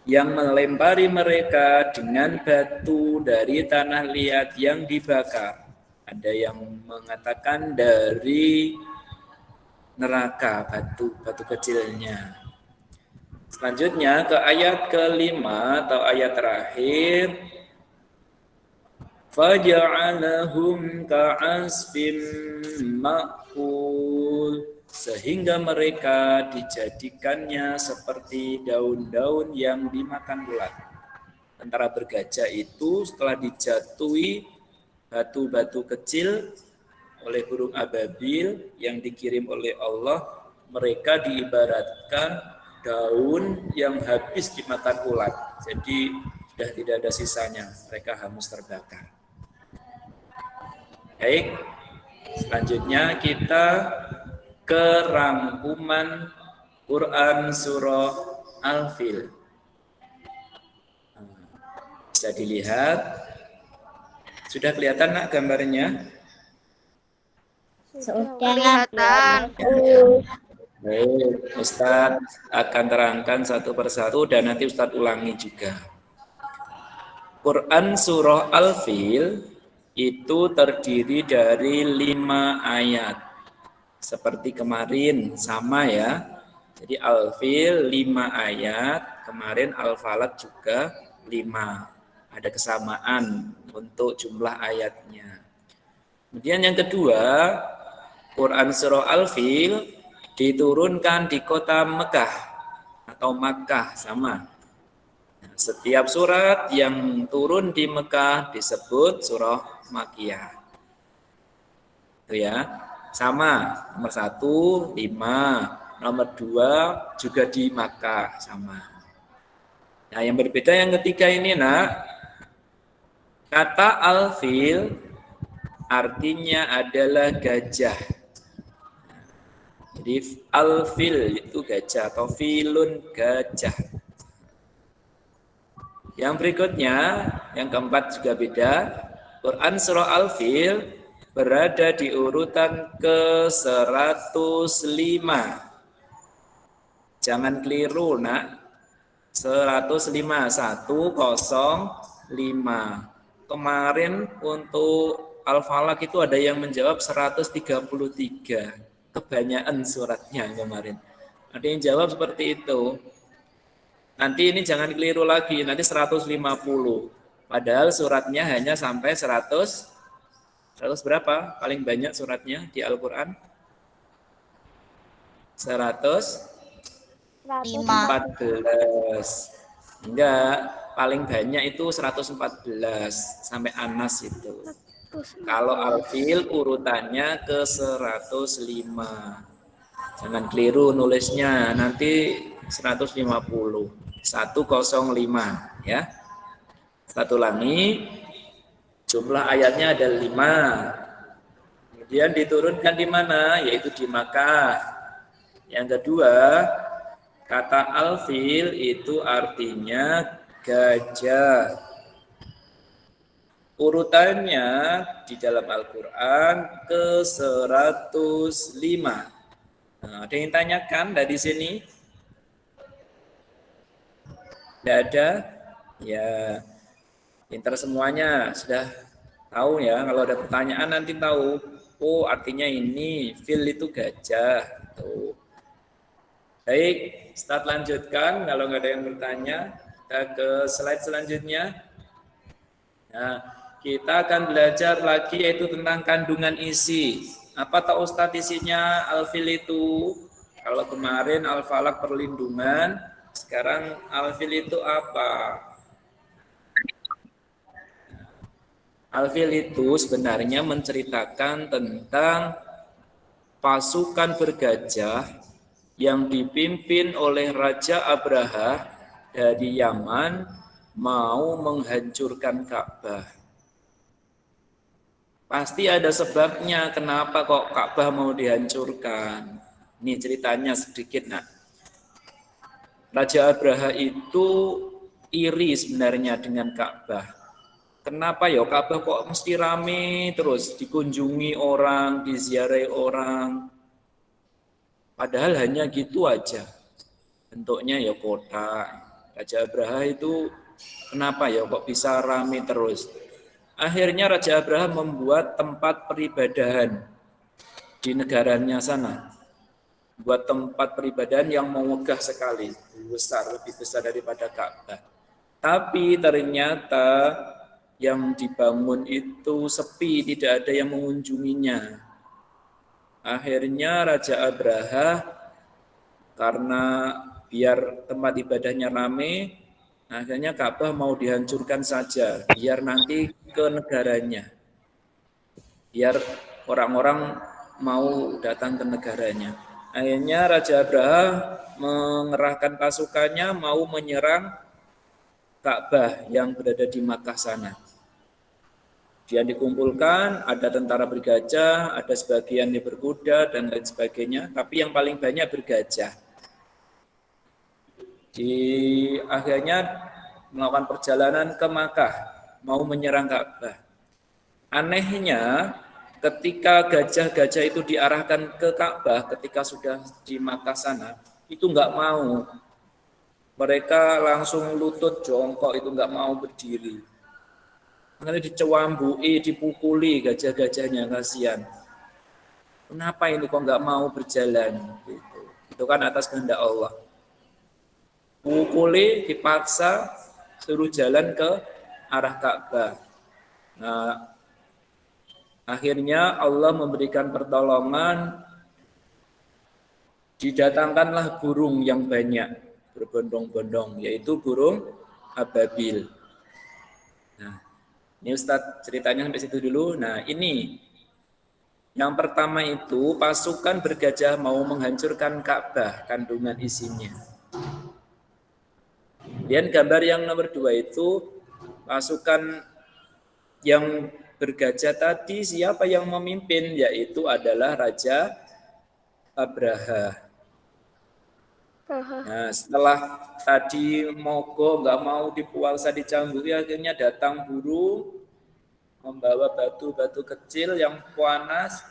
yang melempari mereka dengan batu dari tanah liat yang dibakar. Ada yang mengatakan dari neraka, batu kecilnya. Selanjutnya ke ayat kelima atau ayat terakhir. Faja'alahum ka'asfim ma'kul. Sehingga mereka dijadikannya seperti daun-daun yang dimakan ulat. Tentara bergajah itu setelah dijatuhi batu-batu kecil oleh burung ababil yang dikirim oleh Allah, mereka diibaratkan daun yang habis dimakan ulat. Jadi sudah tidak ada sisanya, mereka hangus terbakar. Baik, selanjutnya kita ke rangkuman Quran Surah Al-Fil. Bisa dilihat. Sudah kelihatan nak gambarnya? Sudah Kelihatan. Baik, Ustadz akan terangkan satu persatu dan nanti Ustadz ulangi juga. Quran Surah Al-Fil itu terdiri dari 5 ayat. Seperti kemarin, sama ya. Jadi Al-Fil 5 ayat, kemarin Al-Falaq juga 5. Ada kesamaan untuk jumlah ayatnya. Kemudian yang kedua, Quran Surah Al-Fil diturunkan di kota Mekah atau Makkah, sama. Setiap surat yang turun di Mekah disebut surah Makkiyah. Itu ya. Sama, nomor 1, 5, nomor 2 juga di Makkah, sama. Nah, yang berbeda yang ketiga ini, nak. Kata al-fil artinya adalah gajah. Jadi al-fil itu gajah atau filun gajah. Yang berikutnya, yang keempat juga beda. Quran surah Al-Fil berada di urutan ke-105. Jangan keliru, nak. 105, 105. Kemarin untuk Al-Falaq itu ada yang menjawab 133. Kebanyakan suratnya kemarin. Ada yang jawab seperti itu. Nanti ini jangan keliru lagi, nanti 150. Padahal suratnya hanya sampai 100 berapa? Paling banyak suratnya di Al-Quran? 114. Enggak, paling banyak itu 114 sampai Anas itu. Kalau Al-Fil urutannya ke 105. Jangan keliru nulisnya, nanti 150. 105 ya. Satu ulangi, jumlah ayatnya ada 5. Kemudian diturunkan di mana? Yaitu di Makkah. Yang kedua, kata al-fil itu artinya gajah. Urutannya di dalam Al-Quran ke 105. Nah, ada yang tanyakan dari sini? Tidak ada? Ya, pintar semuanya. Sudah tahu ya, kalau ada pertanyaan nanti tahu. Oh, artinya ini, fil itu gajah. Tuh. Baik, start lanjutkan. Kalau nggak ada yang bertanya, kita ke slide selanjutnya. Nah, kita akan belajar lagi yaitu tentang kandungan isi. Apa tahu Ustadz isinya al-fil itu? Kalau kemarin al-falaq perlindungan, sekarang al-fil itu apa? Al-fil itu sebenarnya menceritakan tentang pasukan bergajah yang dipimpin oleh Raja Abraha dari Yaman mau menghancurkan Ka'bah. Pasti ada sebabnya kenapa kok Ka'bah mau dihancurkan. Ini ceritanya sedikit, nak. Raja Abraha itu iri sebenarnya dengan Ka'bah. Kenapa ya Ka'bah kok mesti rame terus, dikunjungi orang, diziarahi orang. Padahal hanya gitu aja. Bentuknya ya kota. Raja Abraha itu kenapa ya kok bisa rame terus. Akhirnya Raja Abraha membuat tempat peribadahan di negaranya sana. Buat tempat peribadahan yang megah sekali, besar, lebih besar daripada Ka'bah. Tapi ternyata yang dibangun itu sepi, tidak ada yang mengunjunginya. Akhirnya Raja Abraha karena biar tempat ibadahnya ramai, akhirnya Ka'bah mau dihancurkan saja, biar nanti ke negaranya. Biar orang-orang mau datang ke negaranya. Akhirnya Raja Abraha mengerahkan pasukannya mau menyerang Ka'bah yang berada di Makkah sana. Dia dikumpulkan, ada tentara bergajah, ada sebagian yang berkuda dan lain sebagainya, tapi yang paling banyak bergajah. Akhirnya melakukan perjalanan ke Makkah, mau menyerang Ka'bah. Anehnya, ketika gajah-gajah itu diarahkan ke Ka'bah, ketika sudah di Makkah sana, itu enggak mau. Mereka langsung lutut jongkok, itu enggak mau berdiri. Nanti dicewambui, dipukuli gajah-gajahnya, kasihan. Kenapa ini kok enggak mau berjalan? Itu kan atas kehendak Allah. Pukuli, dipaksa, suruh jalan ke arah Ka'bah. Nah, akhirnya Allah memberikan pertolongan, didatangkanlah burung yang banyak, berbondong-bondong, yaitu burung ababil. Nah, ini Ustadz ceritanya sampai situ dulu. Nah, ini yang pertama itu pasukan bergajah mau menghancurkan Ka'bah, kandungan isinya. Kemudian gambar yang nomor 2 itu pasukan yang bergajah tadi siapa yang memimpin, yaitu adalah Raja Abraha. Nah, setelah tadi mogok nggak mau dipuasa dicamburi, akhirnya datang burung membawa batu-batu kecil yang panas,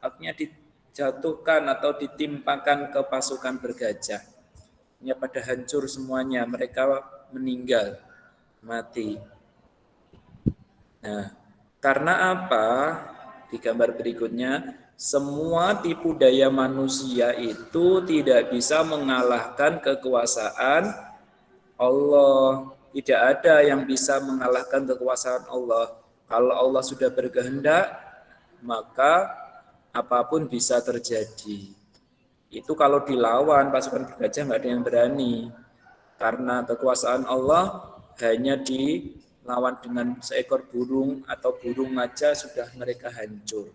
akhirnya dijatuhkan atau ditimpakan ke pasukan bergajah. Ini pada hancur semuanya, mereka meninggal, mati. Nah, karena apa? Di gambar berikutnya, semua tipu daya manusia itu tidak bisa mengalahkan kekuasaan Allah. Tidak ada yang bisa mengalahkan kekuasaan Allah. Kalau Allah sudah berkehendak, maka apapun bisa terjadi. Itu kalau dilawan pasukan bergajah nggak ada yang berani. Karena kekuasaan Allah hanya dilawan dengan seekor burung atau burung aja sudah mereka hancur.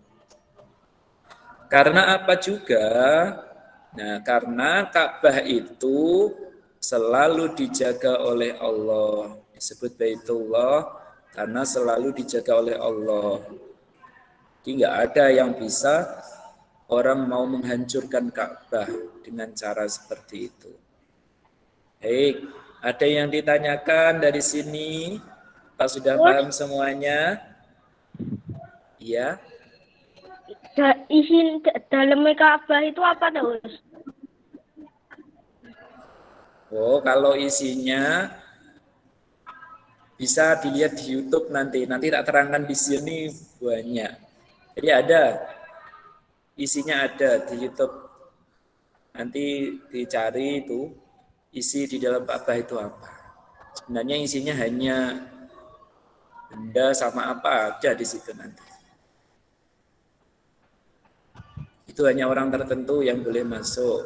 Karena apa juga? Nah, karena Ka'bah itu selalu dijaga oleh Allah. Disebut Baitullah karena selalu dijaga oleh Allah. Jadi nggak ada yang bisa orang mau menghancurkan Ka'bah dengan cara seperti itu. Baik, ada yang ditanyakan dari sini? Pak sudah paham semuanya? Iya. Isi dalam Ka'bah itu apa tuh? Oh, kalau isinya bisa dilihat di YouTube nanti. Nanti tak terangkan di sini banyak. Jadi ada isinya ada di YouTube. Nanti dicari itu isi di dalam Ka'bah itu apa. Sebenarnya isinya hanya benda sama apa aja di situ nanti. Itu hanya orang tertentu yang boleh masuk.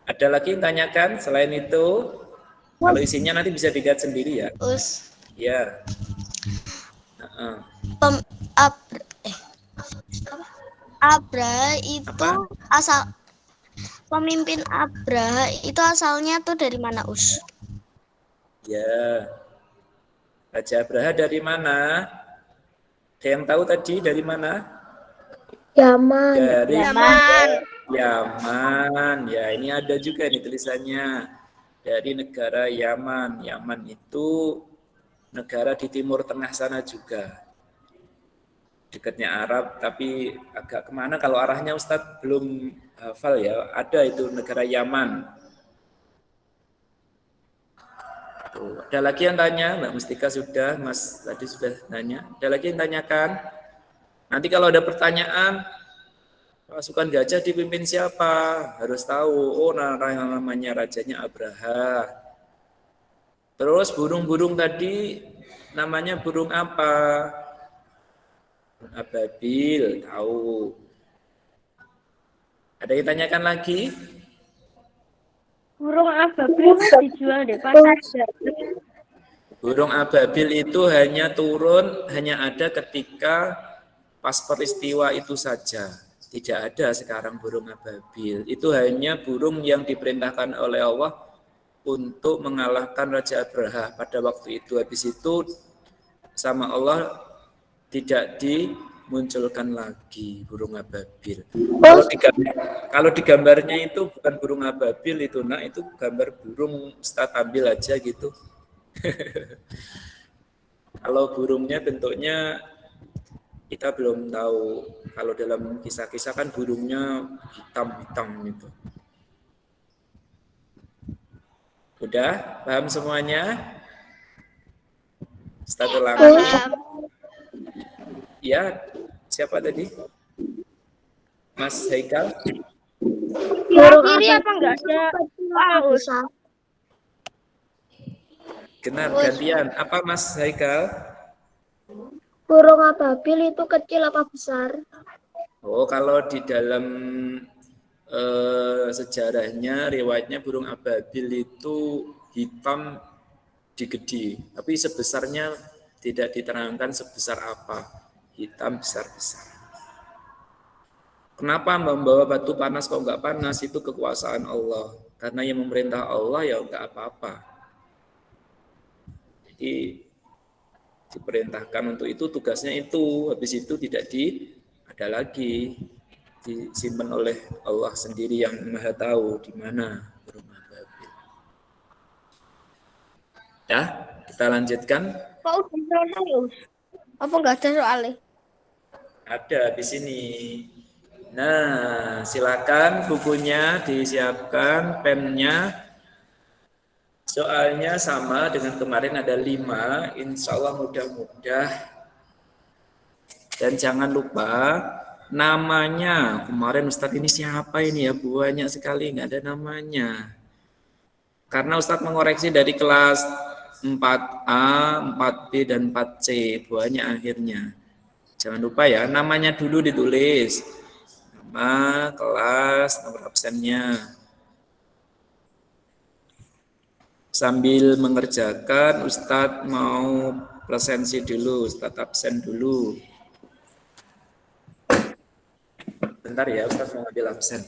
Ada lagi yang tanyakan selain itu? Kalau isinya nanti bisa dilihat sendiri ya. Ya. Abraha itu Apa? asal pemimpin Abraha itu asalnya tuh dari mana, Us? Ya. Raja Abraha dari mana? Ada yang tahu tadi dari mana? Yaman. Dari Yaman. Yaman. Ya, ini ada juga nih tulisannya. Dari negara Yaman. Yaman itu negara di timur tengah sana juga. Dekatnya Arab, tapi agak kemana kalau arahnya Ustadz belum hafal ya. Ada itu negara Yaman. Tuh, ada lagi yang tanya? Mbak Mustika sudah, Mas tadi sudah nanya. Ada lagi yang tanyakan? Nanti kalau ada pertanyaan, pasukan gajah dipimpin siapa? Harus tahu. Oh, namanya rajanya Abraha. Terus burung-burung tadi namanya burung apa? Ababil, tahu. Ada yang tanyakan lagi? Burung ababil dijual di pasar. Burung ababil itu hanya turun, hanya ada ketika pas peristiwa itu saja. Tidak ada sekarang burung ababil. Itu hanya burung yang diperintahkan oleh Allah untuk mengalahkan Raja Abraha pada waktu itu. Habis itu sama Allah tidak dimunculkan lagi burung ababil. Kalau di gambarnya itu bukan burung ababil itu, nah itu gambar burung Ustadz ambil aja gitu. Kalau burungnya bentuknya kita belum tahu. Kalau dalam kisah-kisah kan burungnya hitam-hitam gitu. Udah paham semuanya? Ustadz ulangi. Ya, siapa tadi? Mas Haikal? Kiri apa enggak ada? Paus. Benar, gantian. Apa Mas Haikal? Burung ababil itu kecil apa besar? Oh, kalau di dalam sejarahnya, riwayatnya burung ababil itu hitam digedi, tapi sebesarnya tidak diterangkan sebesar apa, hitam besar-besar. Kenapa membawa batu panas kok nggak panas? Itu kekuasaan Allah. Karena yang memerintah Allah ya nggak apa-apa. Jadi diperintahkan untuk itu, tugasnya itu. Habis itu tidak ada lagi. Disimpan oleh Allah sendiri yang maha tahu di mana burung ababil. Ya, kita lanjutkan. Kok udah selesai, Us? Apa nggak ada soalnya? Ada di sini. Nah, silakan bukunya disiapkan, pennya. Soalnya sama dengan kemarin ada 5, insya Allah mudah-mudah. Dan jangan lupa namanya. Kemarin Ustadz ini siapa ini ya? Banyak sekali, nggak ada namanya. Karena Ustadz mengoreksi dari kelas 4A, 4B, dan 4C. Banyak akhirnya. Jangan lupa ya, namanya dulu ditulis. Nama, kelas, nomor absennya. Sambil mengerjakan, Ustadz mau presensi dulu, Ustadz absen dulu. Bentar ya, Ustadz mau ambil absen.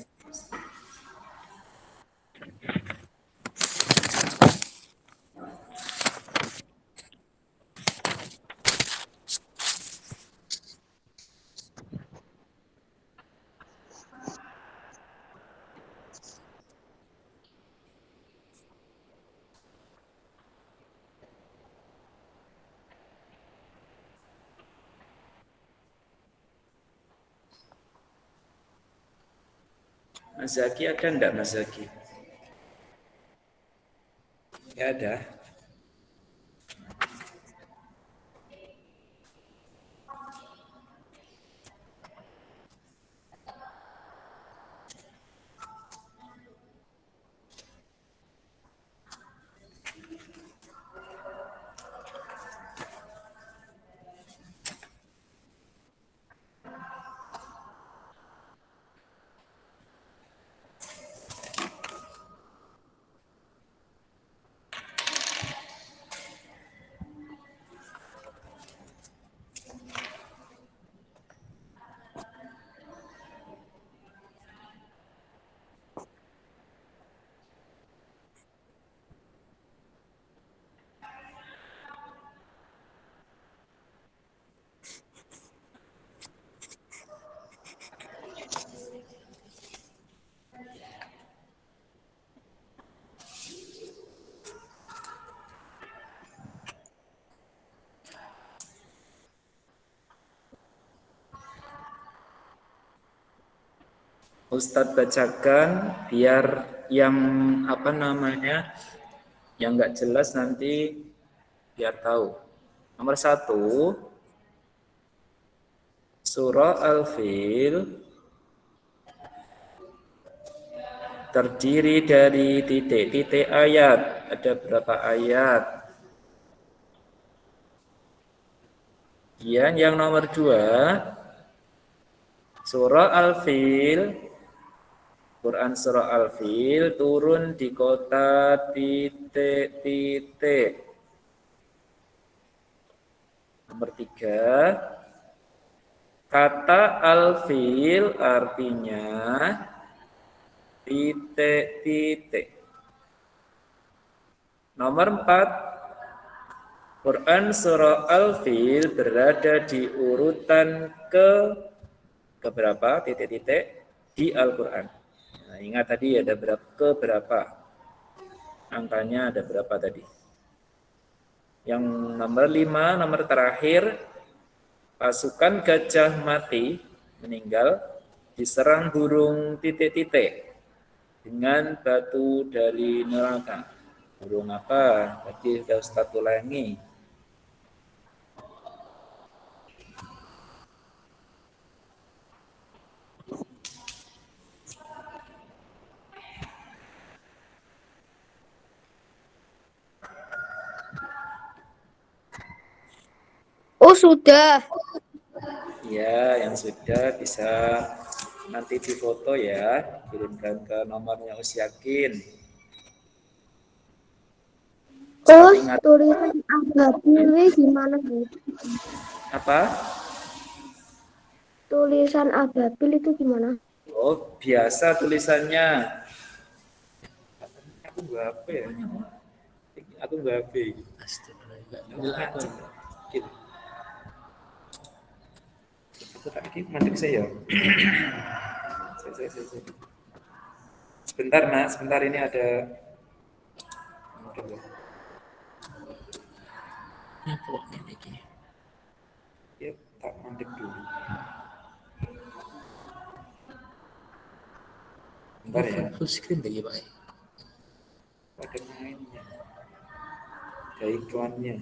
Mas Zaki ada enggak Mas Zaki? Ya ada. Ustadz bacakan biar yang yang nggak jelas nanti biar tahu. Nomor 1, surah Al-Fil terdiri dari titik-titik ayat. Ada berapa ayat? Kemudian yang nomor 2, surah Al-Fil, Quran surah Al-Fil turun di kota titik-titik. Nomor 3, kata Al-Fil artinya titik-titik. Nomor 4, Quran surah Al-Fil berada di urutan keberapa titik-titik di Al-Quran. Nah, ingat tadi ada berapa angkanya, ada berapa tadi. Yang nomor 5, nomor terakhir, pasukan gajah mati meninggal diserang burung titik-titik dengan batu dari neraka. Burung apa? Tadi sudah Ustadz ulangi. Oh, sudah. Ya, yang sudah bisa nanti difoto ya, kirimkan ke nomornya Yakin. Oh, Ingat tulisan ababil gimana, Bu? apa? Tulisan ababil itu gimana? Oh, biasa tulisannya. Aku nggak apa ya? Aku nggak apa. Gitu. Aku tadi mandek saya. Sebentar, Nak. Sebentar, ini ada. Ya, tak mandek dulu. Bentar ya. Full screen lagi Pak. Ada mainnya. Ada iklannya.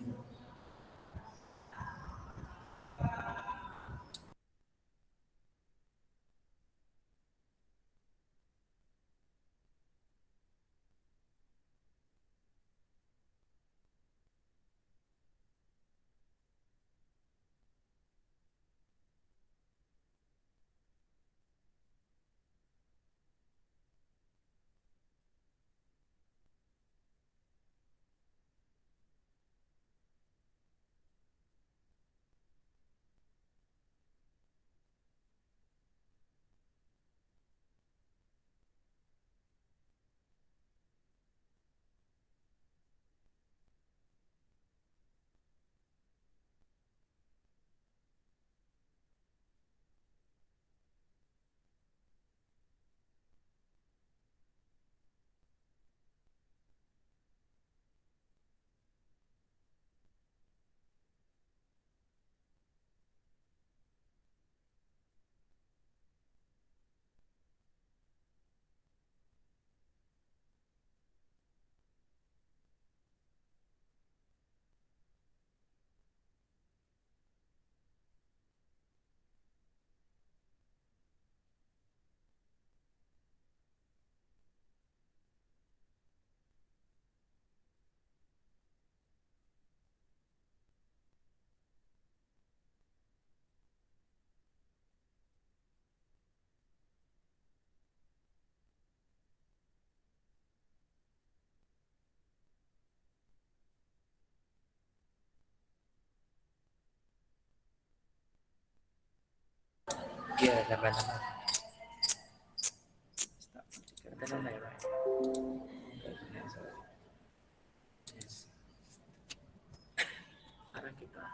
Iya, sama-sama. Ada mana ya, Pak? Arah kita.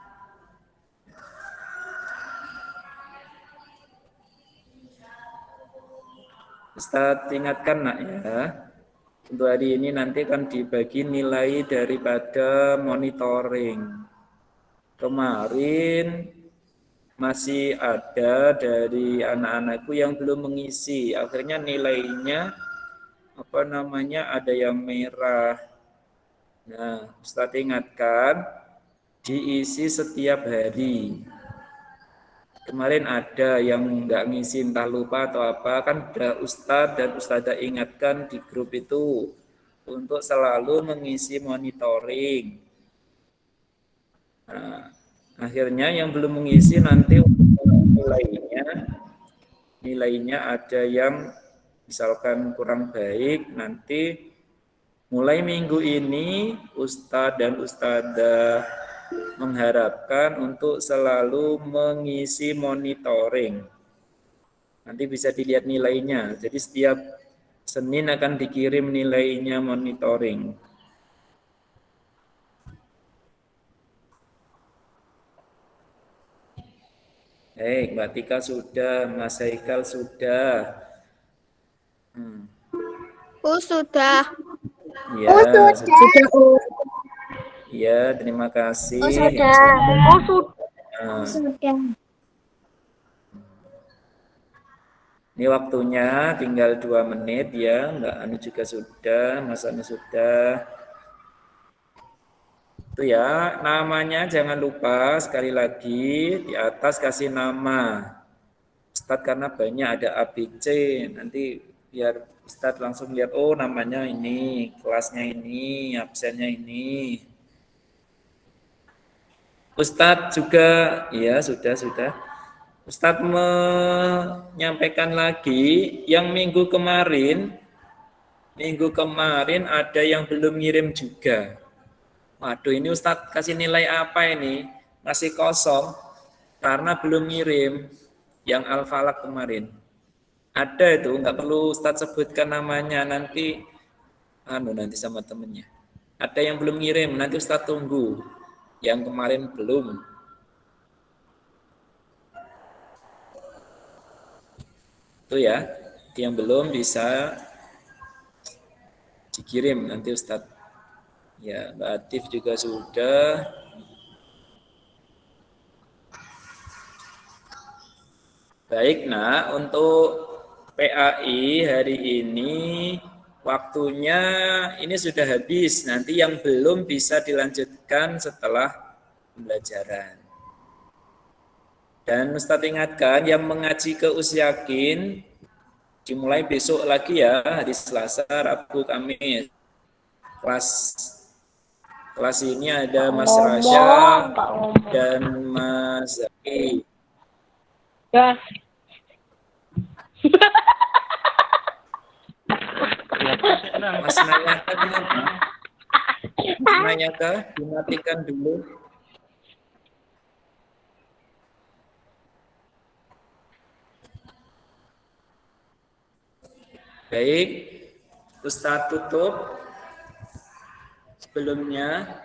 Ustadz ingatkan, Nak, ya. Untuk hari ini nanti akan dibagi nilai daripada monitoring. Kemarin masih ada dari anak-anakku yang belum mengisi. Akhirnya nilainya ada yang merah. Nah, Ustadz ingatkan diisi setiap hari. Kemarin ada yang nggak ngisi entah lupa atau apa, kan ada Ustadz dan Ustadzah ingatkan di grup itu untuk selalu mengisi monitoring. Nah, akhirnya yang belum mengisi nanti nilainya ada yang misalkan kurang baik, nanti mulai minggu ini Ustadz dan Ustadzah mengharapkan untuk selalu mengisi monitoring. Nanti bisa dilihat nilainya. Jadi setiap Senin akan dikirim nilainya monitoring. Mbak Tika sudah, Mas Haikal sudah. Oh, sudah. Ya, Oh, sudah. Ya, terima kasih. Oh, sudah. Oh, sudah. Nah, Sudah. ini waktunya tinggal 2 menit ya, Mbak Anu juga sudah, Mas Anu sudah. Itu ya, namanya jangan lupa sekali lagi di atas kasih nama. Ustadz karena banyak ada ABC, nanti biar Ustadz langsung lihat, oh namanya ini, kelasnya ini, absennya ini. Ustadz juga, ya sudah. Ustadz menyampaikan lagi yang minggu kemarin ada yang belum ngirim juga. Waduh, ini Ustadz kasih nilai apa ini? Masih kosong karena belum ngirim yang Al-Falaq kemarin. Ada itu, nggak perlu Ustadz sebutkan namanya, nanti nanti sama temennya. Ada yang belum ngirim, nanti Ustadz tunggu. Yang kemarin belum. Itu ya, yang belum bisa dikirim nanti Ustadz. Ya, Mbak Atif juga sudah. Baik, nah untuk PAI hari ini waktunya ini sudah habis. Nanti yang belum bisa dilanjutkan setelah pembelajaran. Dan Ustadz ingatkan yang mengaji ke Usyakin dimulai besok lagi ya, hari Selasa, Rabu, Kamis. Kelas ini ada Mas Rasya dan Mas Zaki. Ya. Mas Nayaka kenapa? Mas Nayaka dimatikan dulu. Baik, Ustadz tutup. Sebelumnya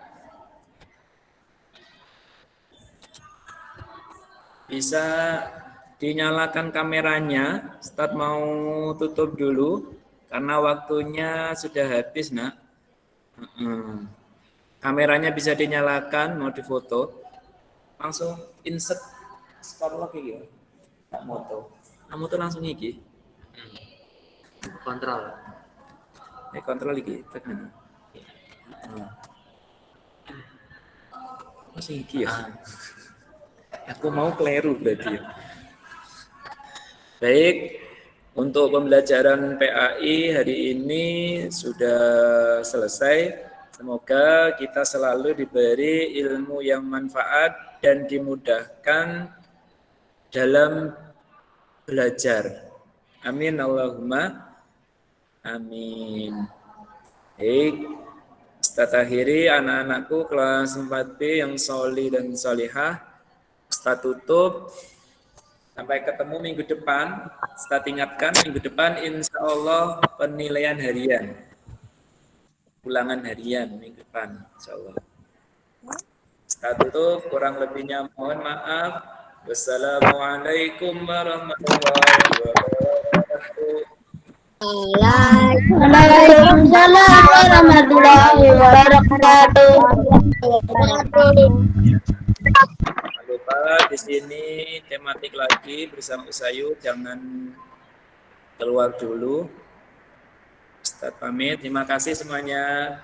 bisa dinyalakan kameranya. Ustadz mau tutup dulu karena waktunya sudah habis, nak. Kameranya bisa dinyalakan, mau difoto. Langsung insert skor lagi ya. Tak moto. Kamu tuh langsung iki. Kontrol. Kontrol iki, tekan. Masih iki ya. Aku mau keliru berarti ya. Baik, untuk pembelajaran PAI hari ini sudah selesai. Semoga kita selalu diberi ilmu yang manfaat dan dimudahkan dalam belajar. Amin Allahumma. Amin. Baik, Ustadz akhiri anak-anakku kelas 4B yang soli dan solihah. Ustadz tutup. Sampai ketemu minggu depan. Ustadz ingatkan minggu depan insya Allah penilaian harian. Ulangan harian minggu depan insya Allah. Ustadz tutup, kurang lebihnya mohon maaf. Wassalamualaikum warahmatullahi wabarakatuh. Waalaikumsalam warahmatullahi wabarakatuh. Jangan lupa di sini tematik lagi bersama Usayu, jangan keluar dulu. Ustadz pamit, terima kasih semuanya.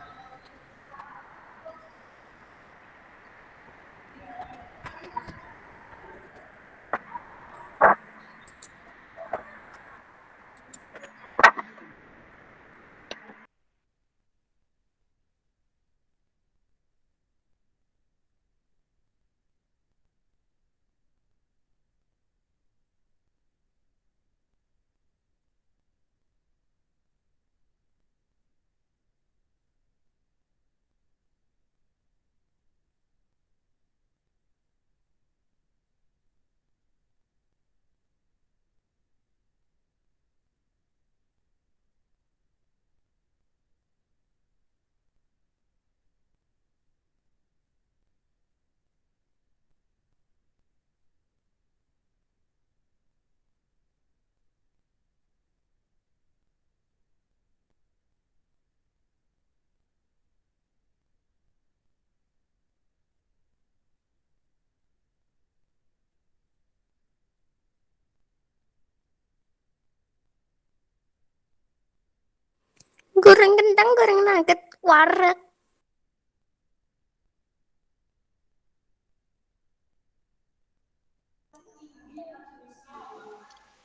Goreng kentang, goreng nugget, wareg.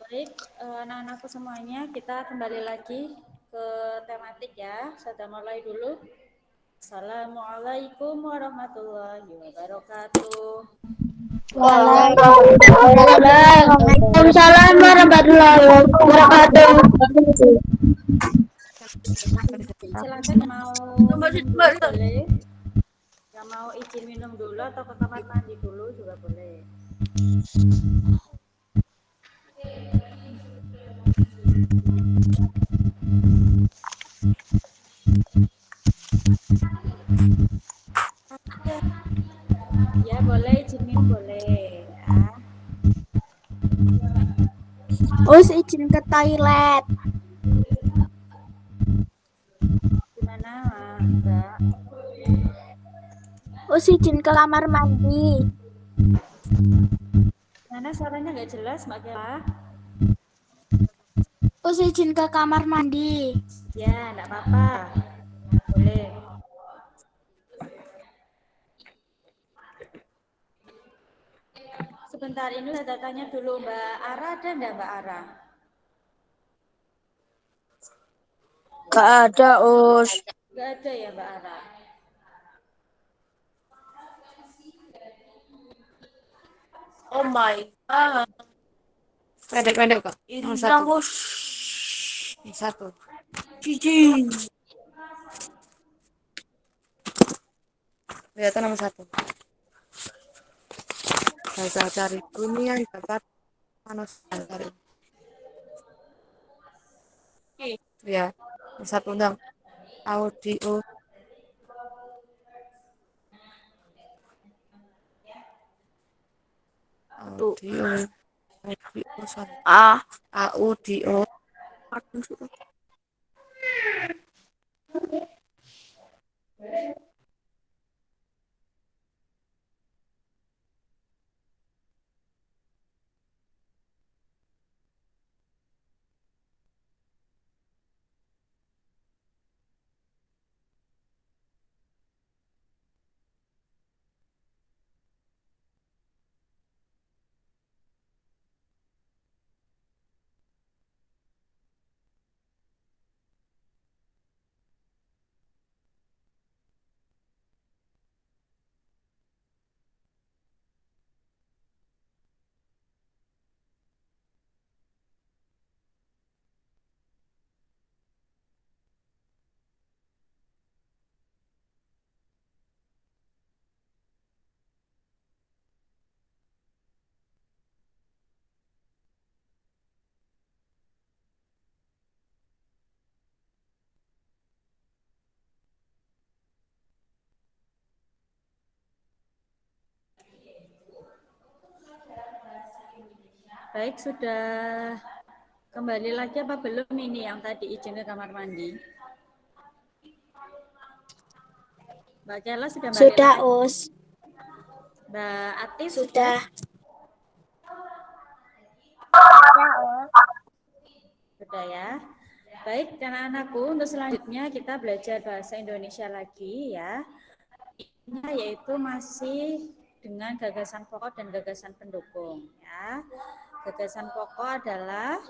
Baik, anak-anakku semuanya, kita kembali lagi ke tematik ya. Saya mulai dulu. Assalamualaikum warahmatullahi wabarakatuh. Waalaikumsalam warahmatullahi wabarakatuh. Silakan yang mau minum dulu boleh. Yang mau izin minum dulu atau ke kamar mandi dulu juga boleh. Ya boleh izin minum boleh ya. Izin ke toilet. Gimana Mbak? Izin ke kamar mandi. Gimana suaranya nggak jelas Mbak Kela? Izin ke kamar mandi. Ya nggak apa-apa. Boleh. Sebentar ini saya tanya dulu Mbak Ara, ada enggak Mbak Ara? Gak ada, Us. Enggak ada ya Mbak Ara. Oh my god. Pendek-pendek kok. Yang satu. Yang satu. Cici. Lihat nomor satu. Saya cari ini yang dapat manusia cari. Ya, yang satu undang audio. Audio. Audio. Baik, sudah kembali lagi apa belum ini yang tadi izin ke kamar mandi? Mbak Kela sudah balik Sudah, lagi? Us. Mbak Atif Sudah. Sudah ya. Baik, anak-anakku, untuk selanjutnya kita belajar bahasa Indonesia lagi ya. Yaitu masih dengan gagasan pokok dan gagasan pendukung ya. Gagasan pokok adalah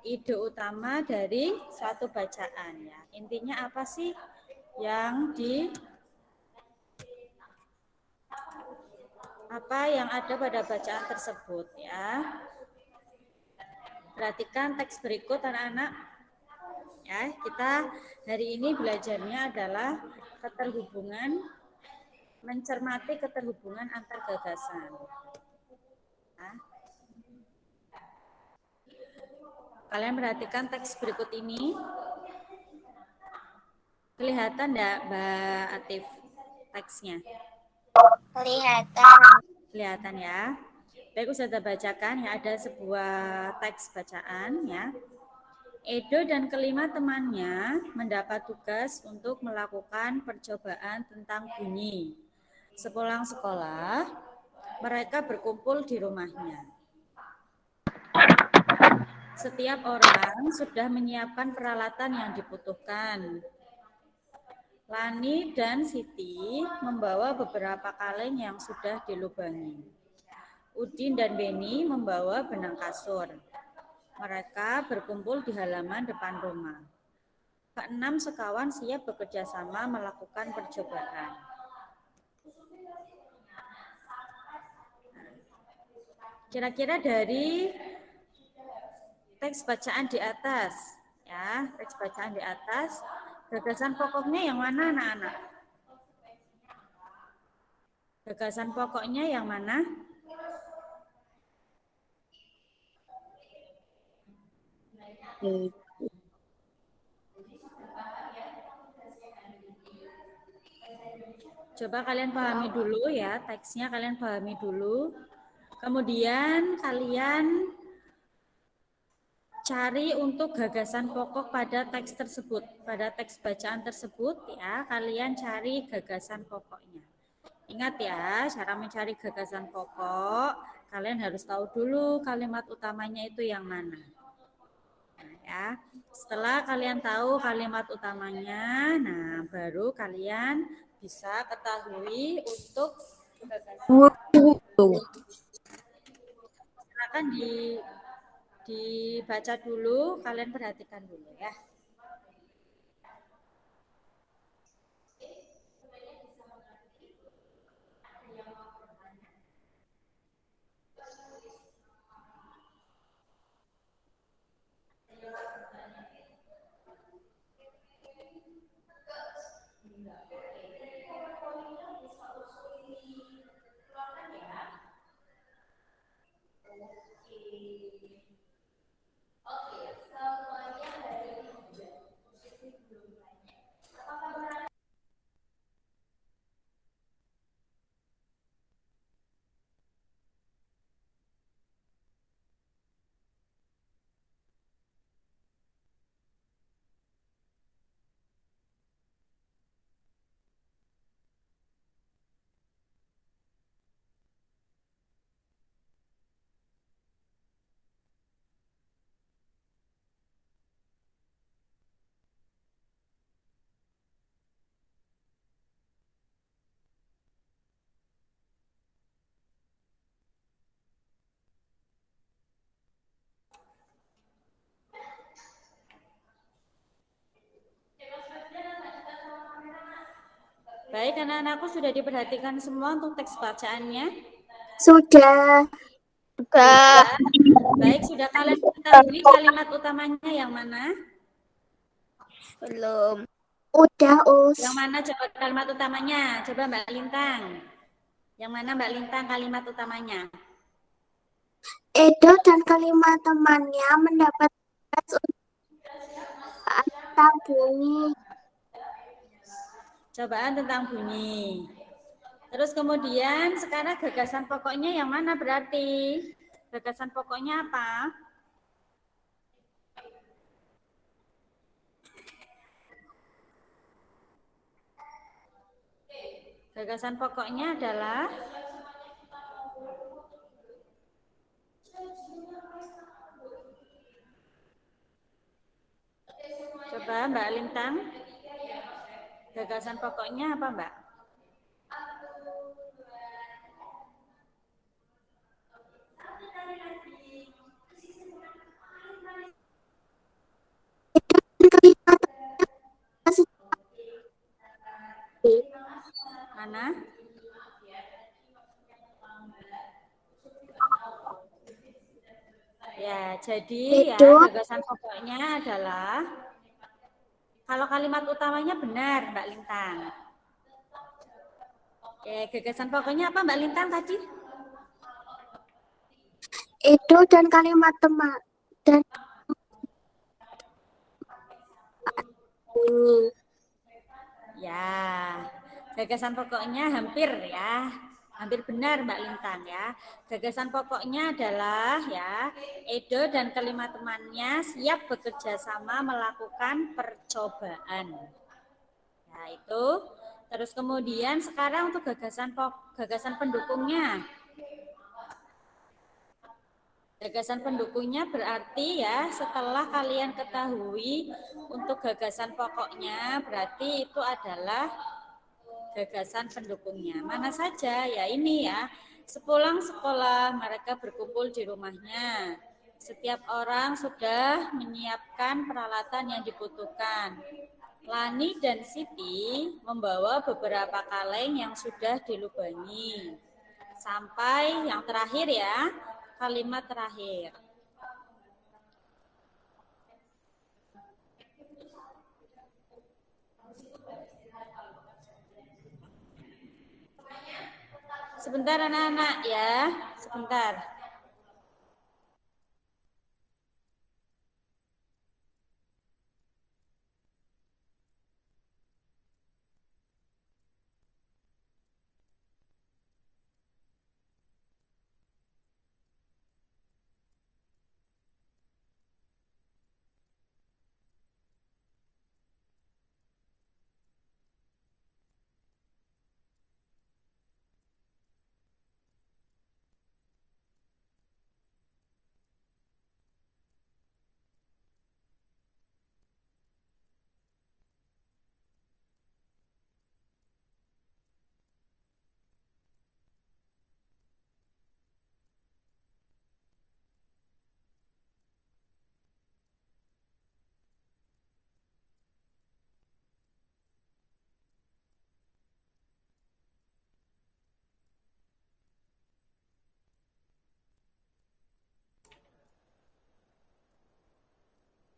ide utama dari suatu bacaan ya. Intinya apa sih yang yang ada pada bacaan tersebut ya. Perhatikan teks berikut anak-anak. Ya, kita hari ini belajarnya adalah mencermati keterhubungan antar gagasan. Nah, kalian perhatikan teks berikut ini. Kelihatan enggak Mbak Atif teksnya? Kelihatan. Kelihatan ya. Baik, saya bacakan ya, ada sebuah teks bacaan ya. Edo dan kelima temannya mendapat tugas untuk melakukan percobaan tentang bunyi. Sepulang sekolah, mereka berkumpul di rumahnya. Setiap orang sudah menyiapkan peralatan yang dibutuhkan. Lani dan Siti membawa beberapa kaleng yang sudah dilubangi. Udin dan Beni membawa benang kasur. Mereka berkumpul di halaman depan rumah. Keenam sekawan siap bekerja sama melakukan percobaan. Kira-kira dari teks bacaan di atas, ya, teks bacaan di atas, gagasan pokoknya yang mana anak-anak? Gagasan pokoknya yang mana? Coba kalian pahami dulu ya, teksnya kalian pahami dulu. Kemudian kalian cari untuk gagasan pokok pada teks tersebut. Pada teks bacaan tersebut ya, kalian cari gagasan pokoknya. Ingat ya, cara mencari gagasan pokok, kalian harus tahu dulu kalimat utamanya itu yang mana. Nah, ya. Setelah kalian tahu kalimat utamanya, nah baru kalian bisa ketahui untuk gagasan. Silakan dibaca dulu, kalian perhatikan dulu ya. Baik, anak-anakku sudah diperhatikan semua untuk teks bacaannya? Sudah. Baik, sudah kalian ketahui kalimat utamanya yang mana? Belum. Udah, Us. Yang mana coba kalimat utamanya? Coba Mbak Lintang. Yang mana Mbak Lintang kalimat utamanya? Edo dan kelima temannya mendapat tugas tentang bunyi. Cobaan tentang bunyi. Terus kemudian sekarang gagasan pokoknya yang mana berarti? Gagasan pokoknya apa? Gagasan pokoknya adalah coba Mbak Lintang. Gagasan pokoknya apa, Mbak? Mana? Ya, jadi ya gagasan pokoknya adalah kalau kalimat utamanya benar, Mbak Lintang. Oke, gagasan pokoknya apa Mbak Lintang tadi? Edo dan kalimat teman dan bunyi. Ya, gagasan pokoknya hampir ya. Hampir benar Mbak Lintang ya. Gagasan pokoknya adalah ya, Edo dan kelima temannya siap bekerja sama melakukan percobaan. Nah, itu. Terus kemudian sekarang untuk gagasan pendukungnya. Gagasan pendukungnya berarti ya setelah kalian ketahui untuk gagasan pokoknya berarti itu adalah gagasan pendukungnya. Mana saja? Ya ini ya. Sepulang sekolah mereka berkumpul di rumahnya. Setiap orang sudah menyiapkan peralatan yang dibutuhkan. Lani dan Siti membawa beberapa kaleng yang sudah dilubangi. Sampai yang terakhir ya, kalimat terakhir. Sebentar anak-anak ya, sebentar.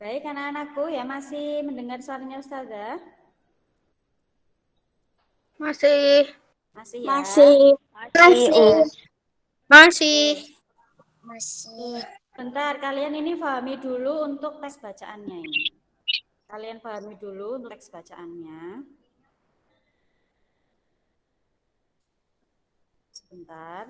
Baik anak-anakku ya, masih mendengar suaranya Ustazah? Masih. Masih ya? Masih. Bentar, kalian ini pahami dulu untuk tes bacaannya ini. Kalian pahami dulu untuk teks bacaannya. Sebentar.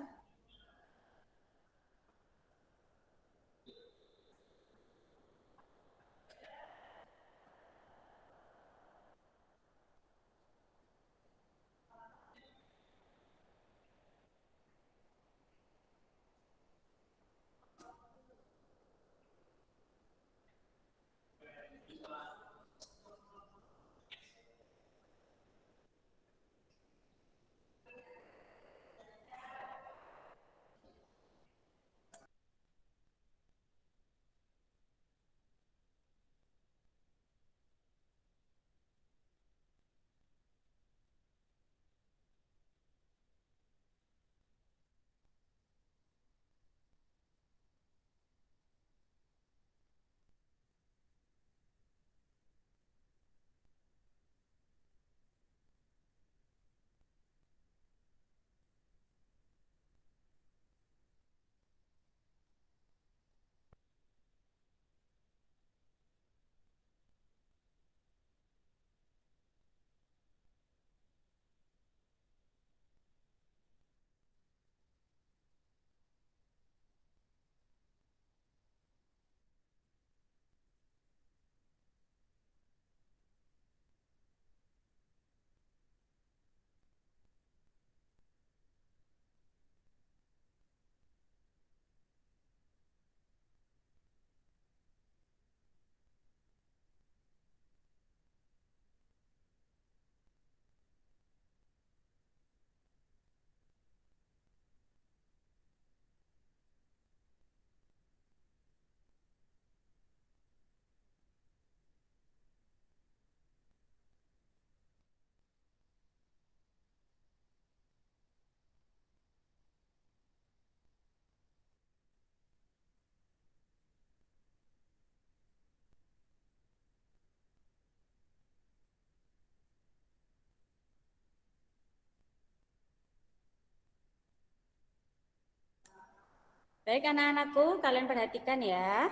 Baik anak-anakku, kalian perhatikan ya.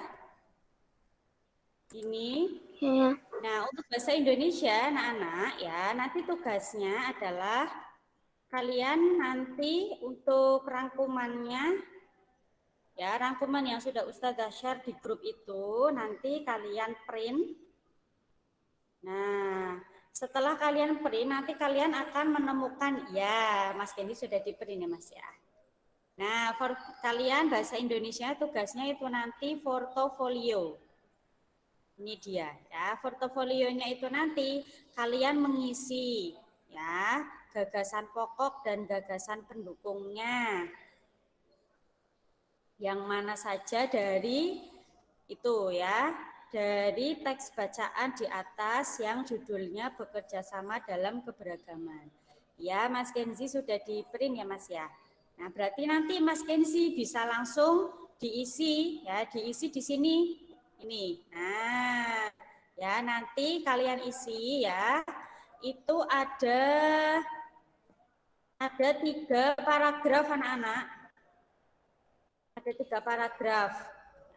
Ini. Ya. Nah, untuk bahasa Indonesia anak-anak ya, nanti tugasnya adalah kalian nanti untuk rangkumannya ya, rangkuman yang sudah Ustazah share di grup itu nanti kalian print. Nah, setelah kalian print nanti kalian akan menemukan ya, Mas Kendi sudah di print ya Mas ya. Nah, for kalian bahasa Indonesia tugasnya itu nanti portofolio. Ini dia ya, portofolionya itu nanti kalian mengisi ya gagasan pokok dan gagasan pendukungnya. Yang mana saja dari itu ya, dari teks bacaan di atas yang judulnya bekerja sama dalam keberagaman. Ya, Mas Kenzi sudah di print ya Mas ya. Nah, berarti nanti Mas Kenzi bisa langsung diisi ya, diisi di sini ini. Nah, ya nanti kalian isi ya. Itu ada 3 paragraf anak-anak. Ada 3 paragraf.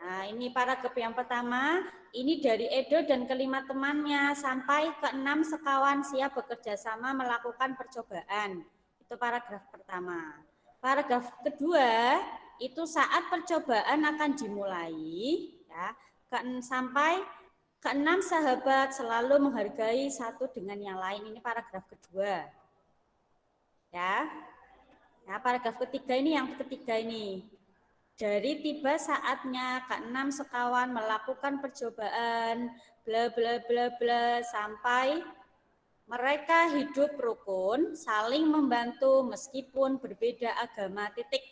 Nah, ini paragraf yang pertama, ini dari Edo dan kelima temannya sampai ke-6 sekawan siap bekerja sama melakukan percobaan. Itu paragraf pertama. Paragraf kedua, itu saat percobaan akan dimulai, ya, sampai ke-6 sahabat selalu menghargai satu dengan yang lain. Ini paragraf kedua. Ya. Nah, paragraf ketiga ini yang ketiga ini. Dari tiba saatnya ke-6 sekawan melakukan percobaan bla bla bla bla sampai mereka hidup rukun, saling membantu meskipun berbeda agama titik.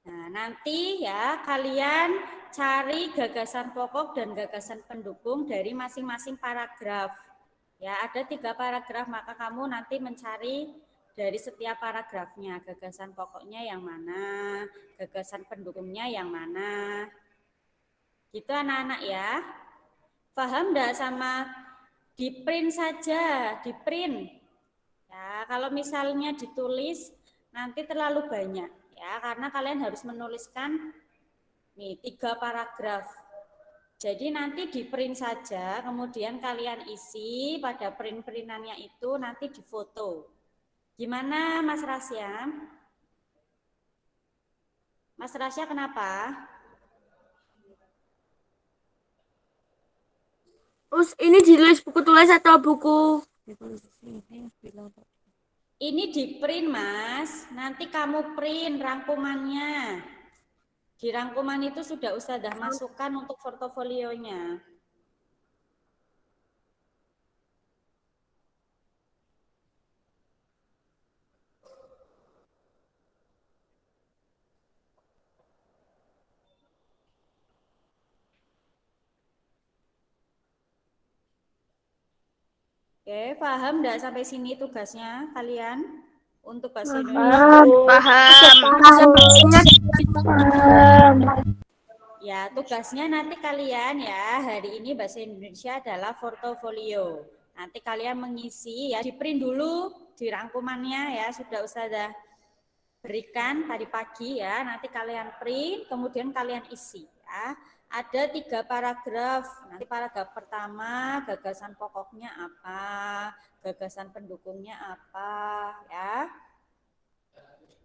Nah, nanti ya kalian cari gagasan pokok dan gagasan pendukung dari masing-masing paragraf. Ya, ada 3 paragraf, maka kamu nanti mencari dari setiap paragrafnya, gagasan pokoknya yang mana, gagasan pendukungnya yang mana. Gitu anak-anak ya. Paham enggak sama di print saja, di print. Ya, kalau misalnya ditulis nanti terlalu banyak ya, karena kalian harus menuliskan nih 3 paragraf. Jadi nanti di print saja, kemudian kalian isi pada print-printannya itu nanti difoto. Gimana Mas Rasya? Mas Rasya kenapa? Terus ini ditulis buku tulis atau buku? Ini di print Mas, nanti kamu print rangkumannya. Di rangkuman itu sudah Ustazah masukkan untuk portofolionya. Oke, paham enggak sampai sini tugasnya kalian untuk bahasa Indonesia? Paham. Ya, tugasnya nanti kalian ya, hari ini bahasa Indonesia adalah portofolio. Nanti kalian mengisi ya, di print dulu di rangkumannya ya, sudah Ustazah berikan tadi pagi ya, nanti kalian print, kemudian kalian isi ya. Ada 3 paragraf, nanti paragraf pertama gagasan pokoknya apa, gagasan pendukungnya apa ya.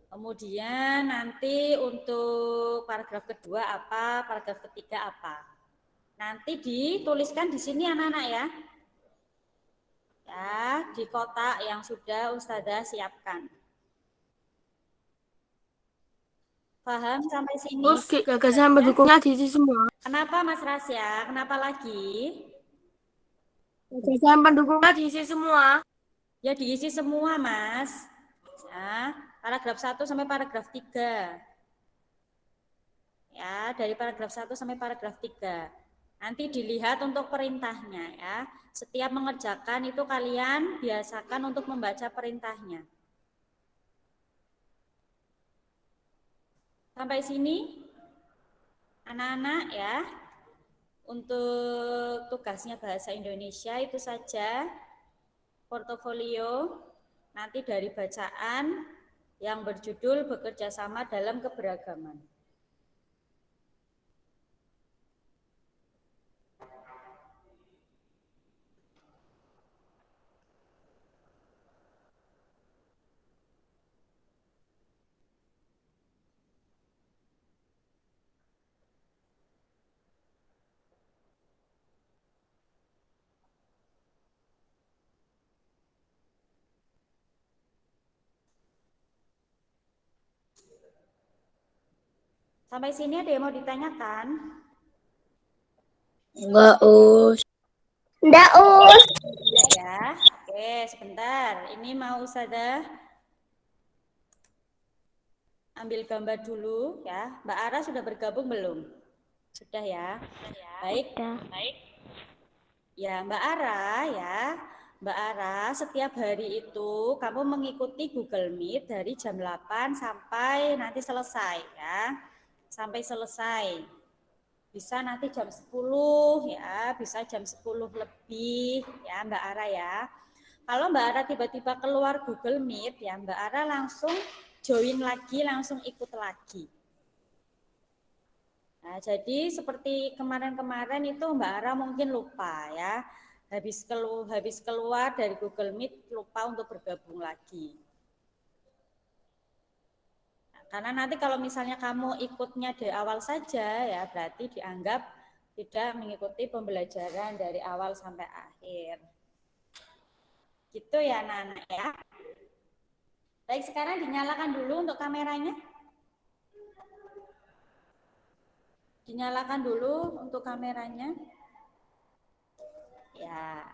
Kemudian nanti untuk paragraf kedua apa, paragraf ketiga apa. Nanti dituliskan di sini anak-anak ya. Ya, di kotak yang sudah Ustazah siapkan. Paham sampai sini? Terus gagasan pendukungnya diisi semua. Kenapa Mas Rasya? Kenapa lagi? Gagasan pendukungnya diisi semua. Ya diisi semua Mas. Ya, paragraf 1 sampai paragraf 3. Ya, dari paragraf 1 sampai paragraf 3. Nanti dilihat untuk perintahnya ya. Setiap mengerjakan itu kalian biasakan untuk membaca perintahnya. Sampai sini anak-anak ya. Untuk tugasnya bahasa Indonesia itu saja. Portofolio nanti dari bacaan yang berjudul bekerja sama dalam keberagaman. Sampai sini ada yang mau ditanyakan? Enggak, Us. Enggak, Us. Tidak ya. Oke, sebentar. Ini mau Ustazah ambil gambar dulu ya. Mbak Ara sudah bergabung belum? Sudah ya. Baik. Udah. Ya, Mbak Ara ya. Mbak Ara, setiap hari itu kamu mengikuti Google Meet dari jam 8 sampai nanti selesai ya. Sampai selesai. Bisa nanti jam 10 ya, bisa jam 10 lebih ya Mbak Ara ya. Kalau Mbak Ara tiba-tiba keluar Google Meet ya, Mbak Ara langsung join lagi, langsung ikut lagi. Nah, jadi seperti kemarin-kemarin itu Mbak Ara mungkin lupa ya. Habis keluar dari Google Meet lupa untuk bergabung lagi. Nah, karena nanti kalau misalnya kamu ikutnya di awal saja ya berarti dianggap tidak mengikuti pembelajaran dari awal sampai akhir. Gitu ya anak-anak ya. Baik, sekarang dinyalakan dulu untuk kameranya. Dinyalakan dulu untuk kameranya. Ya.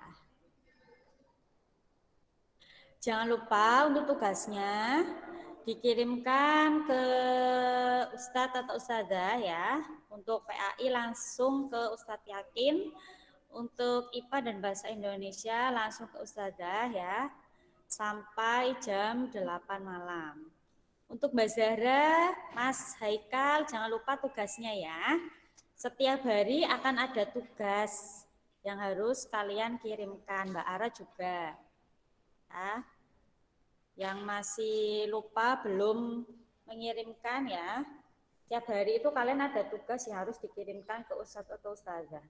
Jangan lupa untuk tugasnya dikirimkan ke Ustadz atau Ustazah ya. Untuk PAI langsung ke Ustadz Yakin. Untuk IPA dan Bahasa Indonesia langsung ke Ustazah ya. Sampai jam 8 malam. Untuk Mbak Zahra, Mas Haikal, jangan lupa tugasnya ya. Setiap hari akan ada tugas yang harus kalian kirimkan. Mbak Ara juga. Ya. Yang masih lupa belum mengirimkan ya. Setiap hari itu kalian ada tugas yang harus dikirimkan ke Ustadz atau Ustazah.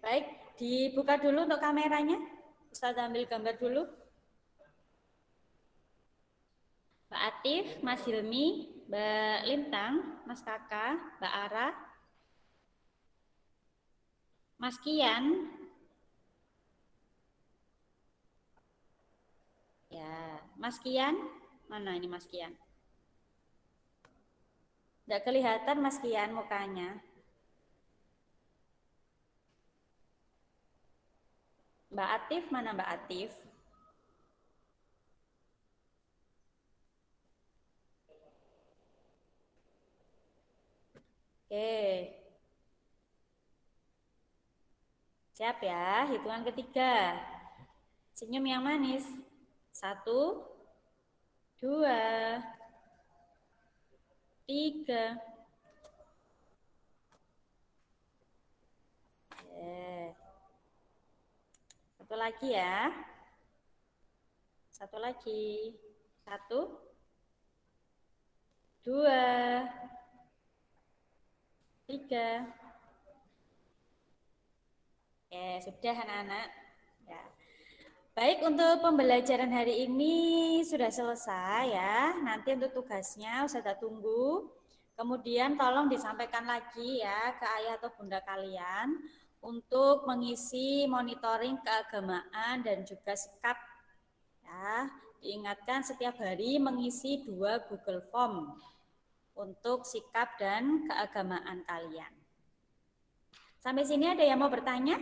Baik, dibuka dulu untuk kameranya. Ustaz ambil gambar dulu. Mbak Atif, Mas Hilmi, Mbak Lintang, Mas Kakak, Mbak Ara, Mas Kian. Ya, Mas Kian, mana ini Mas Kian? Tidak kelihatan Mas Kian mukanya. Mbak Atif, mana Mbak Atif? Oke. Siap ya, hitungan ketiga. Senyum yang manis. 1, 2, 3. Satu lagi ya. Satu lagi. 1, 2, 3. Oke, sudah anak-anak. Ya. Baik, untuk pembelajaran hari ini sudah selesai ya. Nanti untuk tugasnya Ustazah tunggu. Kemudian tolong disampaikan lagi ya ke ayah atau bunda kalian untuk mengisi monitoring keagamaan dan juga sikap. Ya, diingatkan setiap hari mengisi 2 Google Form untuk sikap dan keagamaan kalian. Sampai sini ada yang mau bertanya?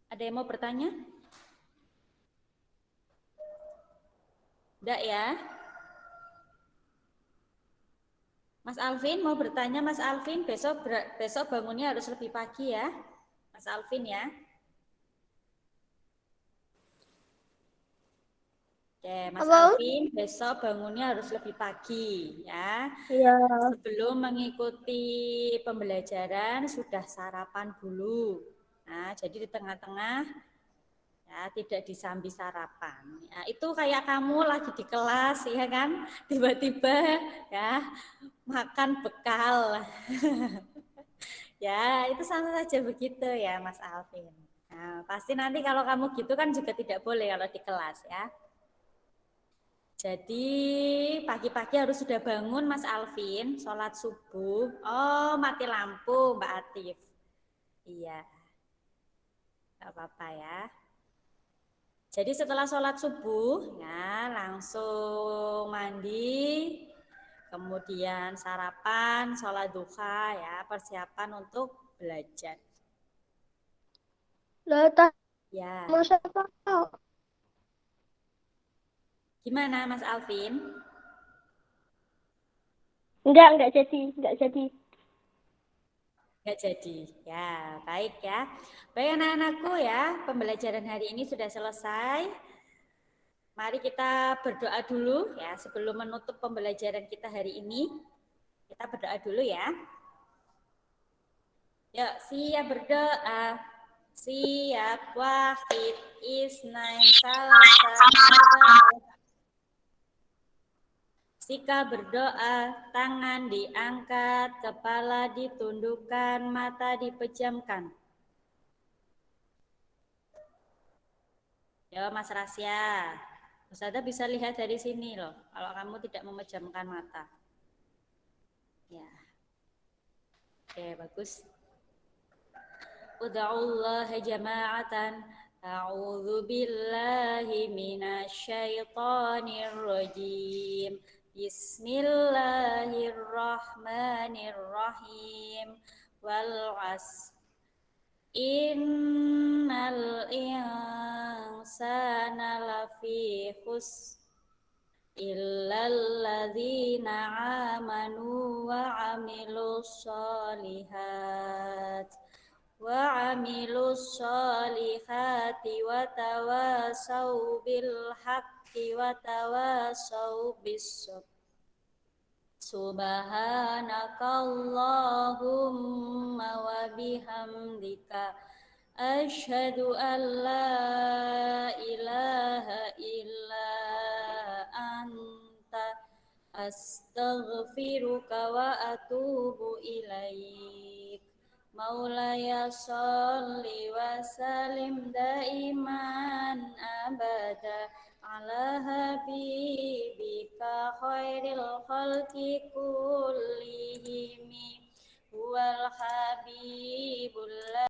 Ada yang mau bertanya? Enggak ya? Mas Alvin mau bertanya, Mas Alvin, besok bangunnya harus lebih pagi ya. Mas Alvin ya. Oke, Mas Alvin, besok bangunnya harus lebih pagi ya. Iya. Sebelum mengikuti pembelajaran sudah sarapan dulu. Nah, jadi di tengah-tengah ya tidak disambi sarapan. Ya, itu kayak kamu lagi di kelas ya kan, tiba-tiba ya makan bekal. Ya, itu sama saja begitu ya Mas Alvin. Nah, pasti nanti kalau kamu gitu kan juga tidak boleh kalau di kelas ya. Jadi pagi-pagi harus sudah bangun Mas Alvin, sholat subuh. Oh, mati lampu Mbak Atif. Iya, nggak apa-apa ya. Jadi setelah sholat subuh, ya langsung mandi, kemudian sarapan, sholat duha ya, persiapan untuk belajar. Lah, Ya, masa tahu? gimana Mas Alvin? Enggak jadi, enggak jadi. Nggak jadi. Ya, baik ya. Baik anak-anakku ya, pembelajaran hari ini sudah selesai. Mari kita berdoa dulu ya sebelum menutup pembelajaran kita hari ini. Kita berdoa dulu ya. Yuk, siap berdoa. Siap wahid isnain salasa arba'ah. Sika berdoa, tangan diangkat, kepala ditundukkan, mata dipejamkan. Ya, Mas Rasya. Ustazah bisa lihat dari sini loh, kalau kamu tidak memejamkan mata. Ya. Oke, bagus. Ud'ullaha jama'atan. A'udzu billahi minasyaitonir rajim. Bismillahirrahmanirrahim. Wal 'asr. Innal insana lafi khusr illal ladzina amanu wa 'amilus solihati wa tawasau bil haqqi wa tawasau bis sabr. Subhanakallahumma wa bihamdika asyhadu an la ilaha illa anta astaghfiruka wa atubu ilaik. Maulaya sholli wa salim daiman abada ala habibika khairil khalqi kullihimi huwal habib